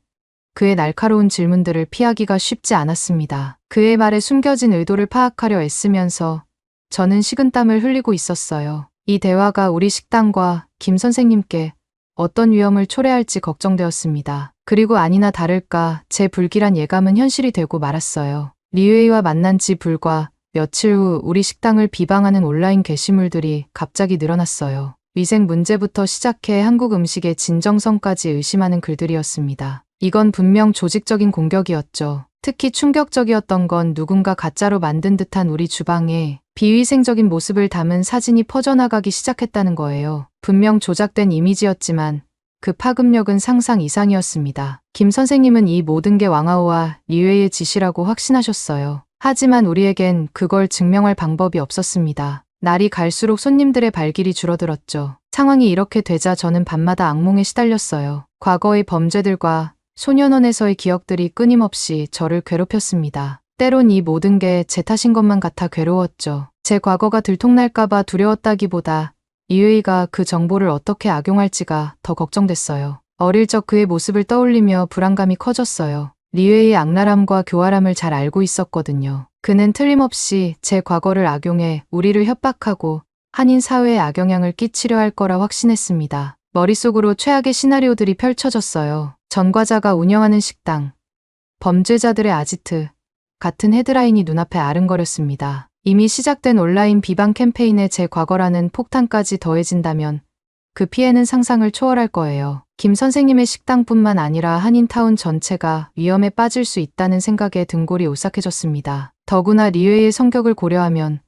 그의 날카로운 질문들을 피하기가 쉽지 않았습니다. 그의 말에 숨겨진 의도를 파악하려 애쓰면서 저는 식은땀을 흘리고 있었어요. 이 대화가 우리 식당과 김 선생님께 어떤 위험을 초래할지 걱정되었습니다. 그리고 아니나 다를까 제 불길한 예감은 현실이 되고 말았어요. 리웨이와 만난 지 불과 며칠 후 우리 식당을 비방하는 온라인 게시물들이 갑자기 늘어났어요. 위생 문제부터 시작해 한국 음식의 진정성까지 의심하는 글들이었습니다. 이건 분명 조직적인 공격이었죠. 특히 충격적이었던 건 누군가 가짜로 만든 듯한 우리 주방에 비위생적인 모습을 담은 사진이 퍼져나가기 시작했다는 거예요. 분명 조작된 이미지였지만 그 파급력은 상상 이상이었습니다. 김 선생님은 이 모든 게 왕아오와 리웨이의 짓이라고 확신하셨어요. 하지만 우리에겐 그걸 증명할 방법이 없었습니다. 날이 갈수록 손님들의 발길이 줄어들었죠. 상황이 이렇게 되자 저는 밤마다 악몽에 시달렸어요. 과거의 범죄들과 소년원에서의 기억들이 끊임없이 저를 괴롭혔습니다. 때론 이 모든 게 제 탓인 것만 같아 괴로웠죠. 제 과거가 들통날까봐 두려웠다기보다 리웨이가 그 정보를 어떻게 악용할지가 더 걱정됐어요. 어릴 적 그의 모습을 떠올리며 불안감이 커졌어요. 리웨이의 악랄함과 교활함을 잘 알고 있었거든요. 그는 틀림없이 제 과거를 악용해 우리를 협박하고 한인 사회에 악영향을 끼치려 할 거라 확신했습니다. 머릿속으로 최악의 시나리오들이 펼쳐졌어요. 전과자가 운영하는 식당, 범죄자들의 아지트 같은 헤드라인이 눈앞에 아른거렸습니다. 이미 시작된 온라인 비방 캠페인에 제 과거라는 폭탄까지 더해진다면 그 피해는 상상을 초월할 거예요. 김 선생님의 식당뿐만 아니라 한인타운 전체가 위험에 빠질 수 있다는 생각에 등골이 오싹해졌습니다. 더구나 리웨이의 성격을 고려하면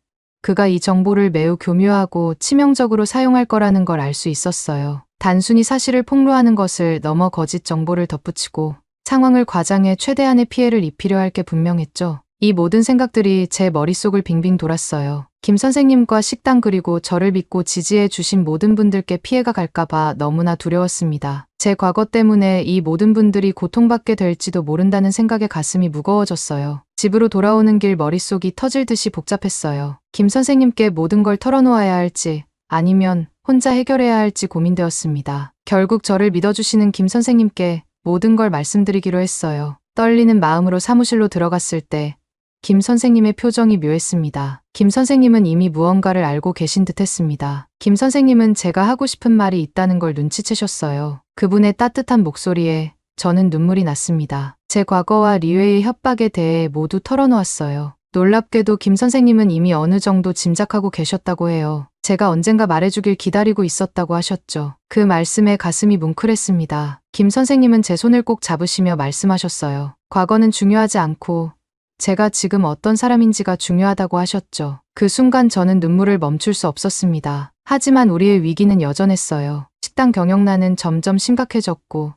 그가 이 정보를 매우 교묘하고 치명적으로 사용할 거라는 걸 알 수 있었어요. 단순히 사실을 폭로하는 것을 넘어 거짓 정보를 덧붙이고 상황을 과장해 최대한의 피해를 입히려 할 게 분명했죠. 이 모든 생각들이 제 머릿속을 빙빙 돌았어요. 김 선생님과 식당 그리고 저를 믿고 지지해 주신 모든 분들께 피해가 갈까봐 너무나 두려웠습니다. 제 과거 때문에 이 모든 분들이 고통받게 될지도 모른다는 생각에 가슴이 무거워졌어요. 집으로 돌아오는 길 머릿속이 터질 듯이 복잡했어요. 김 선생님께 모든 걸 털어놓아야 할지 아니면 혼자 해결해야 할지 고민되었습니다. 결국 저를 믿어주시는 김 선생님께 모든 걸 말씀드리기로 했어요. 떨리는 마음으로 사무실로 들어갔을 때 김 선생님의 표정이 묘했습니다. 김 선생님은 이미 무언가를 알고 계신 듯 했습니다. 김 선생님은 제가 하고 싶은 말이 있다는 걸 눈치채셨어요. 그분의 따뜻한 목소리에 저는 눈물이 났습니다. 제 과거와 리웨이의 협박에 대해 모두 털어놓았어요. 놀랍게도 김 선생님은 이미 어느 정도 짐작하고 계셨다고 해요. 제가 언젠가 말해주길 기다리고 있었다고 하셨죠. 그 말씀에 가슴이 뭉클했습니다. 김 선생님은 제 손을 꼭 잡으시며 말씀하셨어요. 과거는 중요하지 않고 제가 지금 어떤 사람인지가 중요하다고 하셨죠. 그 순간 저는 눈물을 멈출 수 없었습니다. 하지만 우리의 위기는 여전했어요. 식당 경영난은 점점 심각해졌고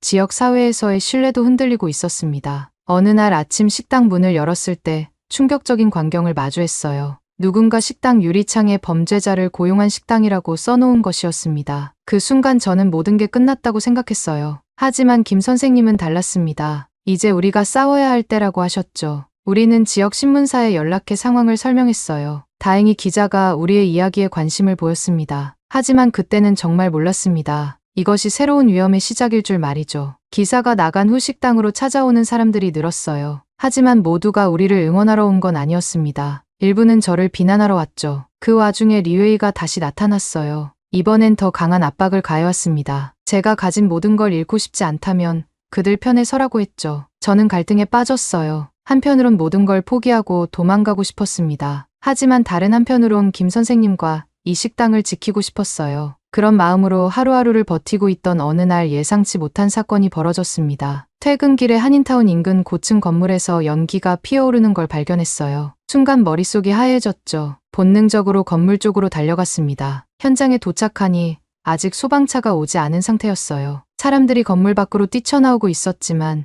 지역 사회에서의 신뢰도 흔들리고 있었습니다. 어느 날 아침 식당 문을 열었을 때 충격적인 광경을 마주했어요. 누군가 식당 유리창에 범죄자를 고용한 식당이라고 써놓은 것이었습니다. 그 순간 저는 모든 게 끝났다고 생각했어요. 하지만 김 선생님은 달랐습니다. 이제 우리가 싸워야 할 때라고 하셨죠. 우리는 지역 신문사에 연락해 상황을 설명했어요. 다행히 기자가 우리의 이야기에 관심을 보였습니다. 하지만 그때는 정말 몰랐습니다. 이것이 새로운 위험의 시작일 줄 말이죠. 기사가 나간 후 식당으로 찾아오는 사람들이 늘었어요. 하지만 모두가 우리를 응원하러 온 건 아니었습니다. 일부는 저를 비난하러 왔죠. 그 와중에 리웨이가 다시 나타났어요. 이번엔 더 강한 압박을 가해왔습니다. 제가 가진 모든 걸 잃고 싶지 않다면 그들 편에 서라고 했죠. 저는 갈등에 빠졌어요. 한편으론 모든 걸 포기하고 도망가고 싶었습니다. 하지만 다른 한편으론 김 선생님과 이 식당을 지키고 싶었어요. 그런 마음으로 하루하루를 버티고 있던 어느 날 예상치 못한 사건이 벌어졌습니다. 퇴근길에 한인타운 인근 고층 건물에서 연기가 피어오르는 걸 발견했어요. 순간 머릿속이 하얘졌죠. 본능적으로 건물 쪽으로 달려갔습니다. 현장에 도착하니 아직 소방차가 오지 않은 상태였어요. 사람들이 건물 밖으로 뛰쳐나오고 있었지만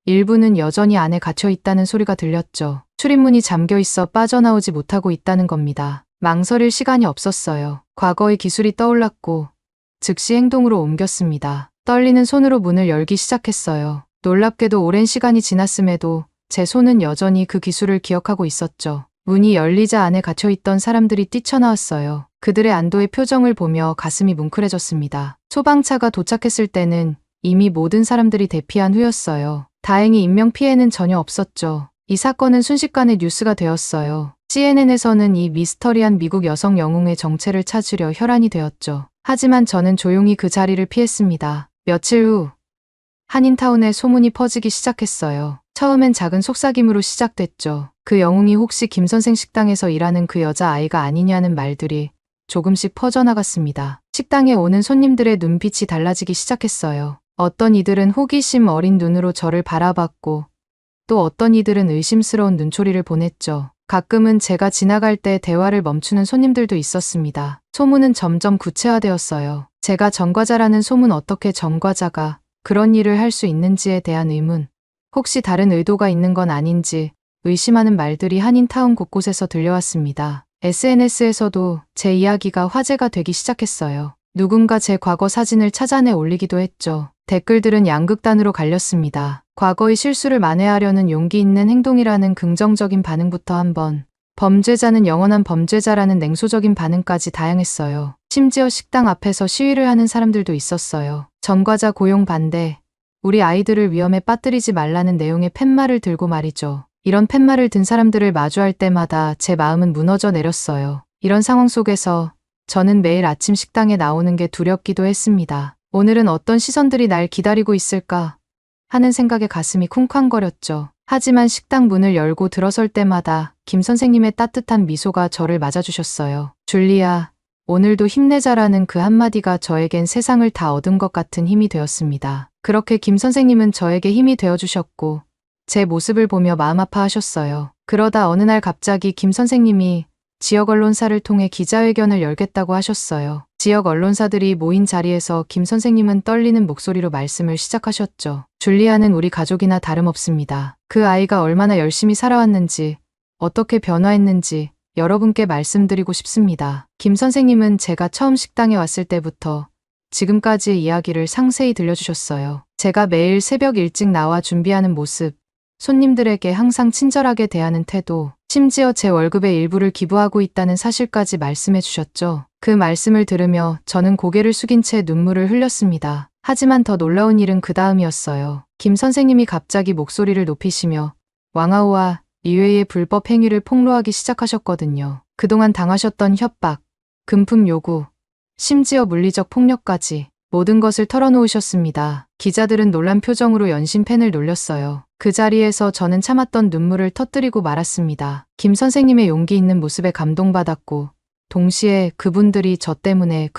일부는 여전히 안에 갇혀 있다는 소리가 들렸죠. 출입문이 잠겨 있어 빠져나오지 못하고 있다는 겁니다. 망설일 시간이 없었어요. 과거의 기술이 떠올랐고 즉시 행동으로 옮겼습니다. 떨리는 손으로 문을 열기 시작했어요. 놀랍게도 오랜 시간이 지났음에도 제 손은 여전히 그 기술을 기억하고 있었죠. 문이 열리자 안에 갇혀있던 사람들이 뛰쳐나왔어요. 그들의 안도의 표정을 보며 가슴이 뭉클해졌습니다. 소방차가 도착했을 때는 이미 모든 사람들이 대피한 후였어요. 다행히 인명피해는 전혀 없었죠. 이 사건은 순식간에 뉴스가 되었어요. CNN에서는 이 미스터리한 미국 여성 영웅의 정체를 찾으려 혈안이 되었죠. 하지만 저는 조용히 그 자리를 피했습니다. 며칠 후 한인타운에 소문이 퍼지기 시작했어요. 처음엔 작은 속삭임으로 시작됐죠. 그 영웅이 혹시 김 선생 식당에서 일하는 그 여자아이가 아니냐는 말들이 조금씩 퍼져나갔습니다. 식당에 오는 손님들의 눈빛이 달라지기 시작했어요. 어떤 이들은 호기심 어린 눈으로 저를 바라봤고 또 어떤 이들은 의심스러운 눈초리를 보냈죠. 가끔은 제가 지나갈 때 대화를 멈추는 손님들도 있었습니다. 소문은 점점 구체화되었어요. 제가 전과자라는 소문, 어떻게 전과자가 그런 일을 할 수 있는지에 대한 의문, 혹시 다른 의도가 있는 건 아닌지 의심하는 말들이 한인타운 곳곳에서 들려왔습니다. SNS에서도 제 이야기가 화제가 되기 시작했어요. 누군가 제 과거 사진을 찾아내 올리기도 했죠. 댓글들은 양극단으로 갈렸습니다. 과거의 실수를 만회하려는 용기 있는 행동이라는 긍정적인 반응부터 한번, 범죄자는 영원한 범죄자라는 냉소적인 반응까지 다양했어요. 심지어 식당 앞에서 시위를 하는 사람들도 있었어요. 전과자 고용 반대, 우리 아이들을 위험에 빠뜨리지 말라는 내용의 팻말을 들고 말이죠. 이런 팻말을 든 사람들을 마주할 때마다 제 마음은 무너져 내렸어요. 이런 상황 속에서 저는 매일 아침 식당에 나오는 게 두렵기도 했습니다. 오늘은 어떤 시선들이 날 기다리고 있을까 하는 생각에 가슴이 쿵쾅거렸죠. 하지만 식당 문을 열고 들어설 때마다 김 선생님의 따뜻한 미소가 저를 맞아주셨어요. 줄리아, 오늘도 힘내자라는 그 한마디가 저에겐 세상을 다 얻은 것 같은 힘이 되었습니다. 그렇게 김 선생님은 저에게 힘이 되어주셨고 제 모습을 보며 마음 아파하셨어요. 그러다 어느 날 갑자기 김 선생님이 지역 언론사를 통해 기자회견을 열겠다고 하셨어요. 지역 언론사들이 모인 자리에서 김 선생님은 떨리는 목소리로 말씀을 시작하셨죠. 줄리아는 우리 가족이나 다름없습니다. 그 아이가 얼마나 열심히 살아왔는지, 어떻게 변화했는지 여러분께 말씀드리고 싶습니다. 김 선생님은 제가 처음 식당에 왔을 때부터 지금까지의 이야기를 상세히 들려주셨어요. 제가 매일 새벽 일찍 나와 준비하는 모습, 손님들에게 항상 친절하게 대하는 태도, 심지어 제 월급의 일부를 기부하고 있다는 사실까지 말씀해 주셨죠. 그 말씀을 들으며 저는 고개를 숙인 채 눈물을 흘렸습니다. 하지만 더 놀라운 일은 그 다음이었어요. 김 선생님이 갑자기 목소리를 높이시며 왕아오와 리웨이의 불법 행위를 폭로하기 시작하셨거든요. 그동안 당하셨던 협박, 금품 요구, 심지어 물리적 폭력까지 모든 것을 털어놓으셨습니다. 기자들은 놀란 표정으로 연신펜을 놀렸어요. 그 자리에서 저는 참았던 눈물을 터뜨리고 말았습니다. 김 선생님의 용기 있는 모습에 감동받았고 동시에 그분들이 저 때문에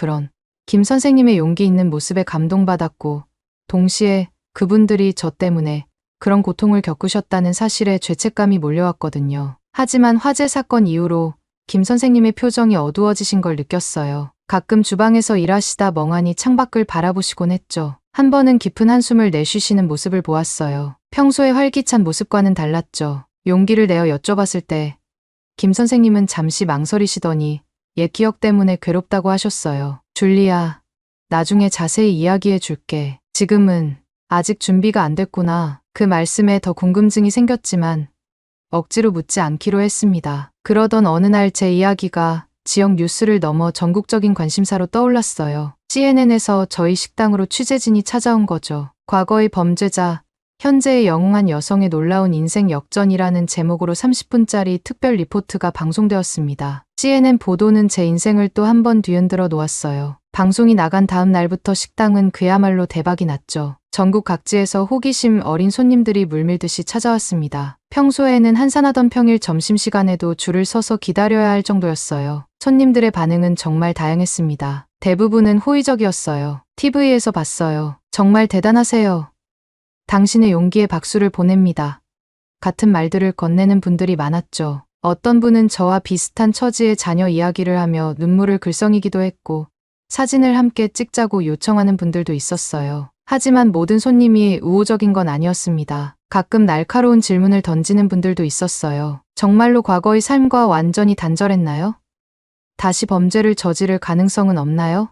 김 선생님의 용기 있는 모습에 감동받았고 동시에 그분들이 저 때문에 그런 고통을 겪으셨다는 사실에 죄책감이 몰려왔거든요. 하지만 화재 사건 이후로 김 선생님의 표정이 어두워지신 걸 느꼈어요. 가끔 주방에서 일하시다 멍하니 창밖을 바라보시곤 했죠. 한 번은 깊은 한숨을 내쉬시는 모습을 보았어요. 평소의 활기찬 모습과는 달랐죠. 용기를 내어 여쭤봤을 때 김 선생님은 잠시 망설이시더니 옛 기억 때문에 괴롭다고 하셨어요. 줄리아, 나중에 자세히 이야기해 줄게. 지금은 아직 준비가 안 됐구나. 그 말씀에 더 궁금증이 생겼지만 억지로 묻지 않기로 했습니다. 그러던 어느 날 제 이야기가 지역 뉴스를 넘어 전국적인 관심사로 떠올랐어요. CNN에서 저희 식당으로 취재진이 찾아온 거죠. 과거의 범죄자, 현재의 영웅한 여성의 놀라운 인생 역전이라는 제목으로 30분짜리 특별 리포트가 방송되었습니다. CNN 보도는 제 인생을 또 한 번 뒤흔들어 놓았어요. 방송이 나간 다음 날부터 식당은 그야말로 대박이 났죠. 전국 각지에서 호기심 어린 손님들이 물밀듯이 찾아왔습니다. 평소에는 한산하던 평일 점심시간에도 줄을 서서 기다려야 할 정도였어요. 손님들의 반응은 정말 다양했습니다. 대부분은 호의적이었어요. TV에서 봤어요. 정말 대단하세요. 당신의 용기에 박수를 보냅니다. 같은 말들을 건네는 분들이 많았죠. 어떤 분은 저와 비슷한 처지의 자녀 이야기를 하며 눈물을 글썽이기도 했고 사진을 함께 찍자고 요청하는 분들도 있었어요. 하지만 모든 손님이 우호적인 건 아니었습니다. 가끔 날카로운 질문을 던지는 분들도 있었어요. 정말로 과거의 삶과 완전히 단절했나요? 다시 범죄를 저지를 가능성은 없나요?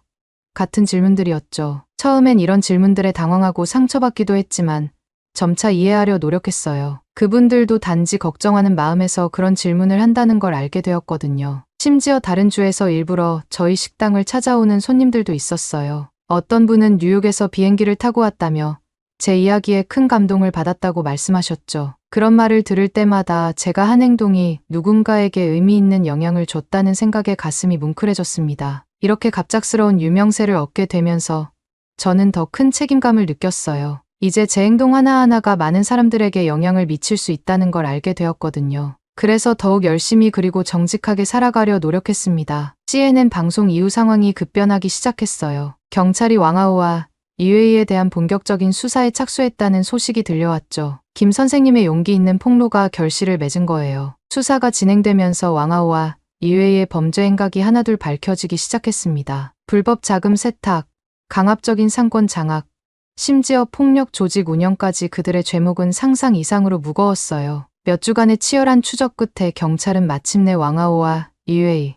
같은 질문들이었죠. 처음엔 이런 질문들에 당황하고 상처받기도 했지만 점차 이해하려 노력했어요. 그분들도 단지 걱정하는 마음에서 그런 질문을 한다는 걸 알게 되었거든요. 심지어 다른 주에서 일부러 저희 식당을 찾아오는 손님들도 있었어요. 어떤 분은 뉴욕에서 비행기를 타고 왔다며 제 이야기에 큰 감동을 받았다고 말씀하셨죠. 그런 말을 들을 때마다 제가 한 행동이 누군가에게 의미 있는 영향을 줬다는 생각에 가슴이 뭉클해졌습니다. 이렇게 갑작스러운 유명세를 얻게 되면서 저는 더 큰 책임감을 느꼈어요. 이제 제 행동 하나하나가 많은 사람들에게 영향을 미칠 수 있다는 걸 알게 되었거든요. 그래서 더욱 열심히 그리고 정직하게 살아가려 노력했습니다. CNN 방송 이후 상황이 급변하기 시작했어요. 경찰이 왕아오와 리웨이에 대한 본격적인 수사에 착수했다는 소식이 들려왔죠. 김 선생님의 용기 있는 폭로가 결실을 맺은 거예요. 수사가 진행되면서 왕아오와 리웨이의 범죄 행각이 하나둘 밝혀지기 시작했습니다. 불법 자금 세탁, 강압적인 상권 장악, 심지어 폭력 조직 운영까지 그들의 죄목은 상상 이상으로 무거웠어요. 몇 주간의 치열한 추적 끝에 경찰은 마침내 왕아오와 리웨이,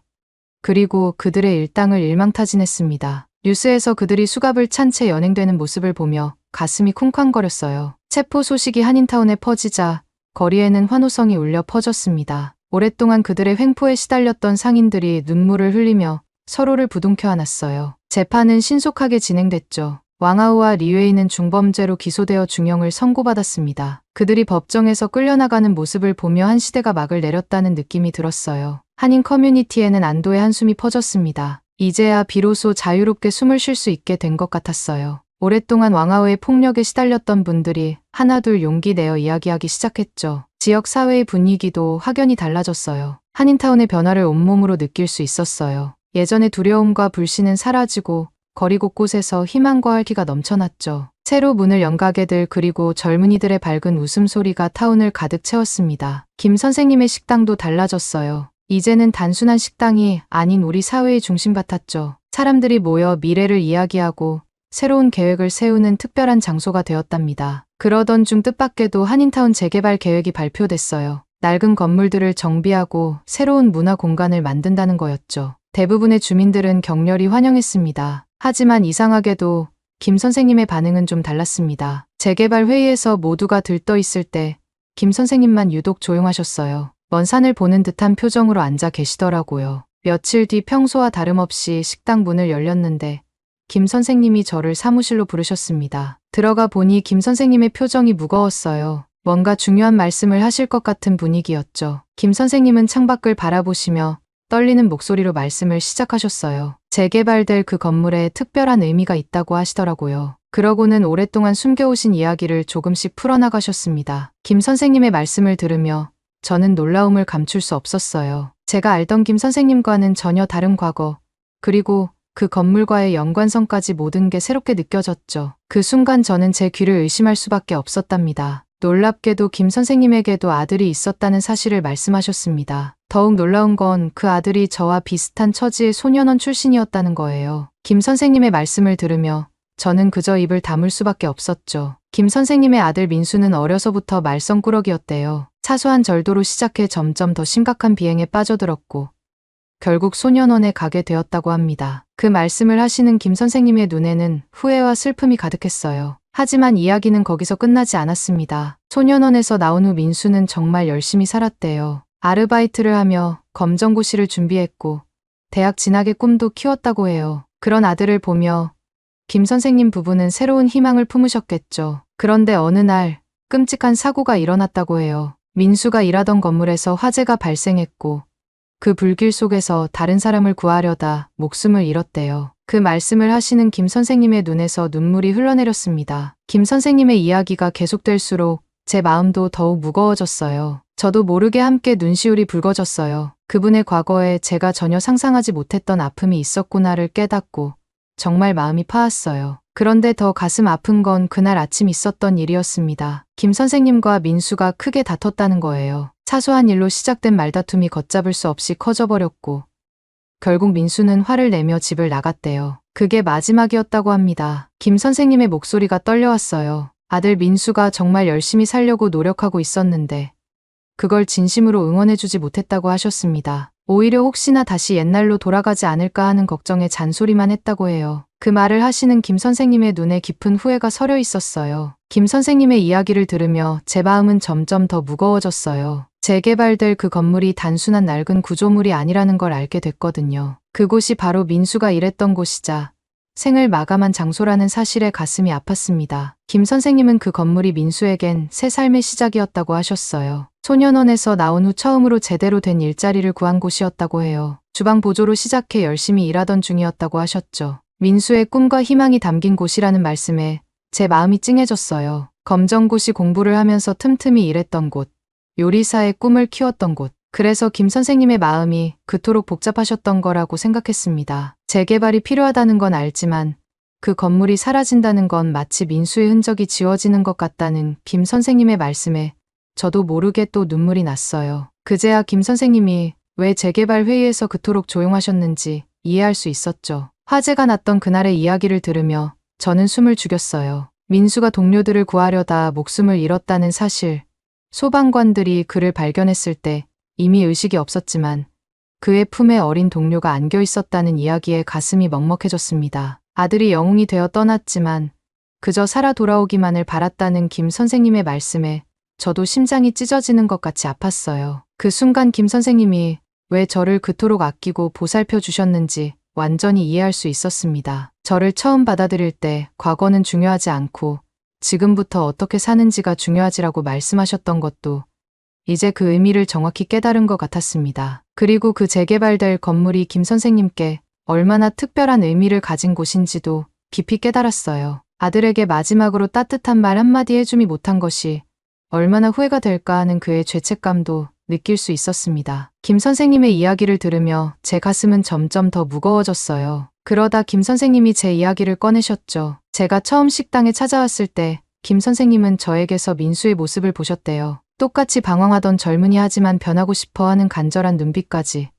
그리고 그들의 일당을 일망타진했습니다. 뉴스에서 그들이 수갑을 찬 채 연행되는 모습을 보며 가슴이 쿵쾅거렸어요. 체포 소식이 한인타운에 퍼지자 거리에는 환호성이 울려 퍼졌습니다. 오랫동안 그들의 횡포에 시달렸던 상인들이 눈물을 흘리며 서로를 부둥켜 안았어요. 재판은 신속하게 진행됐죠. 왕아오와 리웨이는 중범죄로 기소되어 중형을 선고받았습니다. 그들이 법정에서 끌려나가는 모습을 보며 한 시대가 막을 내렸다는 느낌이 들었어요. 한인 커뮤니티에는 안도의 한숨이 퍼졌습니다. 이제야 비로소 자유롭게 숨을 쉴 수 있게 된 것 같았어요. 오랫동안 왕아오의 폭력에 시달렸던 분들이 하나둘 용기 내어 이야기하기 시작했죠. 지역 사회의 분위기도 확연히 달라졌어요. 한인타운의 변화를 온몸으로 느낄 수 있었어요. 예전의 두려움과 불신은 사라지고 거리 곳곳에서 희망과 활기가 넘쳐났죠. 새로 문을 연 가게들 그리고 젊은이들의 밝은 웃음소리가 타운을 가득 채웠습니다. 김 선생님의 식당도 달라졌어요. 이제는 단순한 식당이 아닌 우리 사회의 중심 같았죠. 사람들이 모여 미래를 이야기하고 새로운 계획을 세우는 특별한 장소가 되었답니다. 그러던 중 뜻밖에도 한인타운 재개발 계획이 발표됐어요. 낡은 건물들을 정비하고 새로운 문화 공간을 만든다는 거였죠. 대부분의 주민들은 격렬히 환영했습니다. 하지만 이상하게도 김 선생님의 반응은 좀 달랐습니다. 재개발 회의에서 모두가 들떠 있을 때 김 선생님만 유독 조용하셨어요. 먼 산을 보는 듯한 표정으로 앉아 계시더라고요. 며칠 뒤 평소와 다름없이 식당 문을 열렸는데 김 선생님이 저를 사무실로 부르셨습니다. 들어가 보니 김 선생님의 표정이 무거웠어요. 뭔가 중요한 말씀을 하실 것 같은 분위기였죠. 김 선생님은 창밖을 바라보시며 떨리는 목소리로 말씀을 시작하셨어요. 재개발될 그 건물에 특별한 의미가 있다고 하시더라고요. 그러고는 오랫동안 숨겨오신 이야기를 조금씩 풀어나가셨습니다. 김 선생님의 말씀을 들으며 저는 놀라움을 감출 수 없었어요. 제가 알던 김 선생님과는 전혀 다른 과거, 그리고 그 건물과의 연관성까지 모든 게 새롭게 느껴졌죠. 그 순간 저는 제 귀를 의심할 수밖에 없었답니다. 놀랍게도 김 선생님에게도 아들이 있었다는 사실을 말씀하셨습니다. 더욱 놀라운 건 그 아들이 저와 비슷한 처지의 소년원 출신이었다는 거예요. 김 선생님의 말씀을 들으며 저는 그저 입을 다물 수밖에 없었죠. 김 선생님의 아들 민수는 어려서부터 말썽꾸러기였대요. 사소한 절도로 시작해 점점 더 심각한 비행에 빠져들었고 결국 소년원에 가게 되었다고 합니다. 그 말씀을 하시는 김 선생님의 눈에는 후회와 슬픔이 가득했어요. 하지만 이야기는 거기서 끝나지 않았습니다. 소년원에서 나온 후 민수는 정말 열심히 살았대요. 아르바이트를 하며 검정고시를 준비했고 대학 진학의 꿈도 키웠다고 해요. 그런 아들을 보며 김 선생님 부부는 새로운 희망을 품으셨겠죠. 그런데 어느 날 끔찍한 사고가 일어났다고 해요. 민수가 일하던 건물에서 화재가 발생했고 그 불길 속에서 다른 사람을 구하려다 목숨을 잃었대요. 그 말씀을 하시는 김 선생님의 눈에서 눈물이 흘러내렸습니다. 김 선생님의 이야기가 계속될수록 제 마음도 더욱 무거워졌어요. 저도 모르게 함께 눈시울이 붉어졌어요. 그분의 과거에 제가 전혀 상상하지 못했던 아픔이 있었구나를 깨닫고 정말 마음이 파았어요. 그런데 더 가슴 아픈 건 그날 아침 있었던 일이었습니다. 김 선생님과 민수가 크게 다퉜다는 거예요. 사소한 일로 시작된 말다툼이 걷잡을 수 없이 커져버렸고 결국 민수는 화를 내며 집을 나갔대요. 그게 마지막이었다고 합니다. 김 선생님의 목소리가 떨려왔어요. 아들 민수가 정말 열심히 살려고 노력하고 있었는데 그걸 진심으로 응원해주지 못했다고 하셨습니다. 오히려 혹시나 다시 옛날로 돌아가지 않을까 하는 걱정에 잔소리만 했다고 해요. 그 말을 하시는 김 선생님의 눈에 깊은 후회가 서려 있었어요. 김 선생님의 이야기를 들으며 제 마음은 점점 더 무거워졌어요. 재개발될 그 건물이 단순한 낡은 구조물이 아니라는 걸 알게 됐거든요. 그곳이 바로 민수가 일했던 곳이자 생을 마감한 장소라는 사실에 가슴이 아팠습니다. 김 선생님은 그 건물이 민수에겐 새 삶의 시작이었다고 하셨어요. 소년원에서 나온 후 처음으로 제대로 된 일자리를 구한 곳이었다고 해요. 주방 보조로 시작해 열심히 일하던 중이었다고 하셨죠. 민수의 꿈과 희망이 담긴 곳이라는 말씀에 제 마음이 찡해졌어요. 검정고시 공부를 하면서 틈틈이 일했던 곳, 요리사의 꿈을 키웠던 곳. 그래서 김 선생님의 마음이 그토록 복잡하셨던 거라고 생각했습니다. 재개발이 필요하다는 건 알지만 그 건물이 사라진다는 건 마치 민수의 흔적이 지워지는 것 같다는 김 선생님의 말씀에 저도 모르게 또 눈물이 났어요. 그제야 김 선생님이 왜 재개발 회의에서 그토록 조용하셨는지 이해할 수 있었죠. 화재가 났던 그날의 이야기를 들으며 저는 숨을 죽였어요. 민수가 동료들을 구하려다 목숨을 잃었다는 사실, 소방관들이 그를 발견했을 때 이미 의식이 없었지만 그의 품에 어린 동료가 안겨 있었다는 이야기에 가슴이 먹먹해졌습니다. 아들이 영웅이 되어 떠났지만 그저 살아 돌아오기만을 바랐다는 김 선생님의 말씀에 저도 심장이 찢어지는 것 같이 아팠어요. 그 순간 김 선생님이 왜 저를 그토록 아끼고 보살펴 주셨는지 완전히 이해할 수 있었습니다. 저를 처음 받아들일 때 과거는 중요하지 않고 지금부터 어떻게 사는지가 중요하지라고 말씀하셨던 것도 이제 그 의미를 정확히 깨달은 것 같았습니다. 그리고 그 재개발될 건물이 김 선생님께 얼마나 특별한 의미를 가진 곳인지도 깊이 깨달았어요. 아들에게 마지막으로 따뜻한 말 한마디 해주지 못한 것이 얼마나 후회가 될까 하는 그의 죄책감도 느낄 수 있었습니다. 김 선생님의 이야기를 들으며 제 가슴은 점점 더 무거워졌어요. 그러다 김 선생님이 제 이야기를 꺼내셨죠. 제가 처음 식당에 찾아왔을 때 김 선생님은 저에게서 민수의 모습을 보셨대요. 똑같이 방황하던 젊은이 하지만 변하고 싶어 하는 간절한 눈빛까지.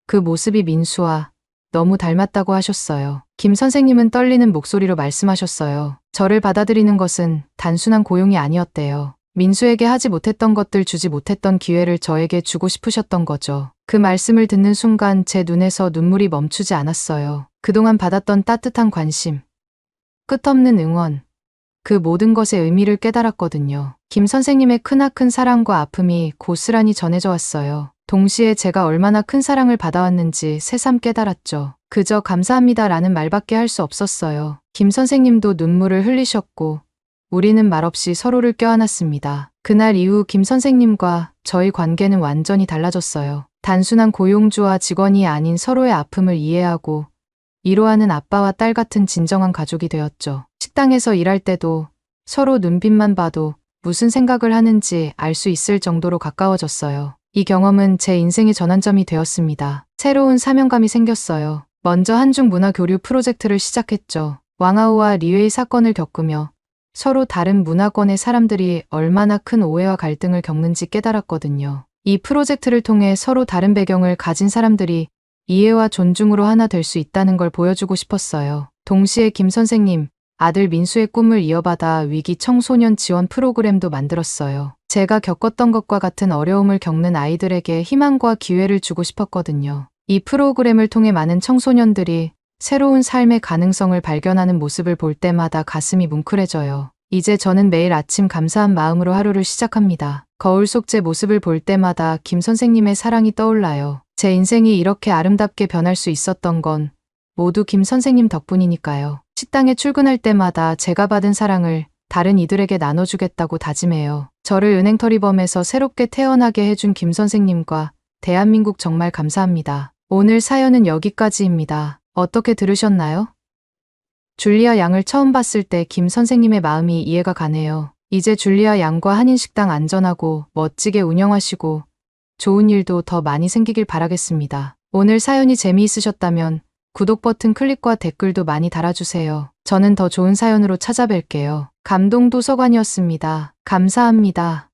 그 모습이 민수와 너무 닮았다고 하셨어요. 김 선생님은 떨리는 목소리로 말씀하셨어요. 저를 받아들이는 것은 단순한 고용이 아니었대요. 민수에게 하지 못했던 것들, 주지 못했던 기회를 저에게 주고 싶으셨던 거죠. 그 말씀을 듣는 순간 제 눈에서 눈물이 멈추지 않았어요. 그동안 받았던 따뜻한 관심, 끝없는 응원, 그 모든 것의 의미를 깨달았거든요. 김 선생님의 크나큰 사랑과 아픔이 고스란히 전해져 왔어요. 동시에 제가 얼마나 큰 사랑을 받아왔는지 새삼 깨달았죠. 그저 감사합니다라는 말밖에 할 수 없었어요. 김 선생님도 눈물을 흘리셨고 우리는 말없이 서로를 껴안았습니다. 그날 이후 김 선생님과 저희 관계는 완전히 달라졌어요. 단순한 고용주와 직원이 아닌 서로의 아픔을 이해하고 위로하는 아빠와 딸 같은 진정한 가족이 되었죠. 식당에서 일할 때도 서로 눈빛만 봐도 무슨 생각을 하는지 알 수 있을 정도로 가까워졌어요. 이 경험은 제 인생의 전환점이 되었습니다. 새로운 사명감이 생겼어요. 먼저 한중 문화 교류 프로젝트를 시작했죠. 왕아우와 리웨이 사건을 겪으며 서로 다른 문화권의 사람들이 얼마나 큰 오해와 갈등을 겪는지 깨달았거든요. 이 프로젝트를 통해 서로 다른 배경을 가진 사람들이 이해와 존중으로 하나 될 수 있다는 걸 보여주고 싶었어요. 동시에 김 선생님, 아들 민수의 꿈을 이어받아 위기 청소년 지원 프로그램도 만들었어요. 제가 겪었던 것과 같은 어려움을 겪는 아이들에게 희망과 기회를 주고 싶었거든요. 이 프로그램을 통해 많은 청소년들이 새로운 삶의 가능성을 발견하는 모습을 볼 때마다 가슴이 뭉클해져요. 이제 저는 매일 아침 감사한 마음으로 하루를 시작합니다. 거울 속 제 모습을 볼 때마다 김 선생님의 사랑이 떠올라요. 제 인생이 이렇게 아름답게 변할 수 있었던 건 모두 김 선생님 덕분이니까요. 식당에 출근할 때마다 제가 받은 사랑을 다른 이들에게 나눠주겠다고 다짐해요. 저를 은행털이범에서 새롭게 태어나게 해준 김 선생님과 대한민국 정말 감사합니다. 오늘 사연은 여기까지입니다. 어떻게 들으셨나요? 줄리아 양을 처음 봤을 때 김 선생님의 마음이 이해가 가네요. 이제 줄리아 양과 한인식당 안전하고 멋지게 운영하시고 좋은 일도 더 많이 생기길 바라겠습니다. 오늘 사연이 재미있으셨다면 구독 버튼 클릭과 댓글도 많이 달아주세요. 저는 더 좋은 사연으로 찾아뵐게요. 감동도서관이었습니다. 감사합니다.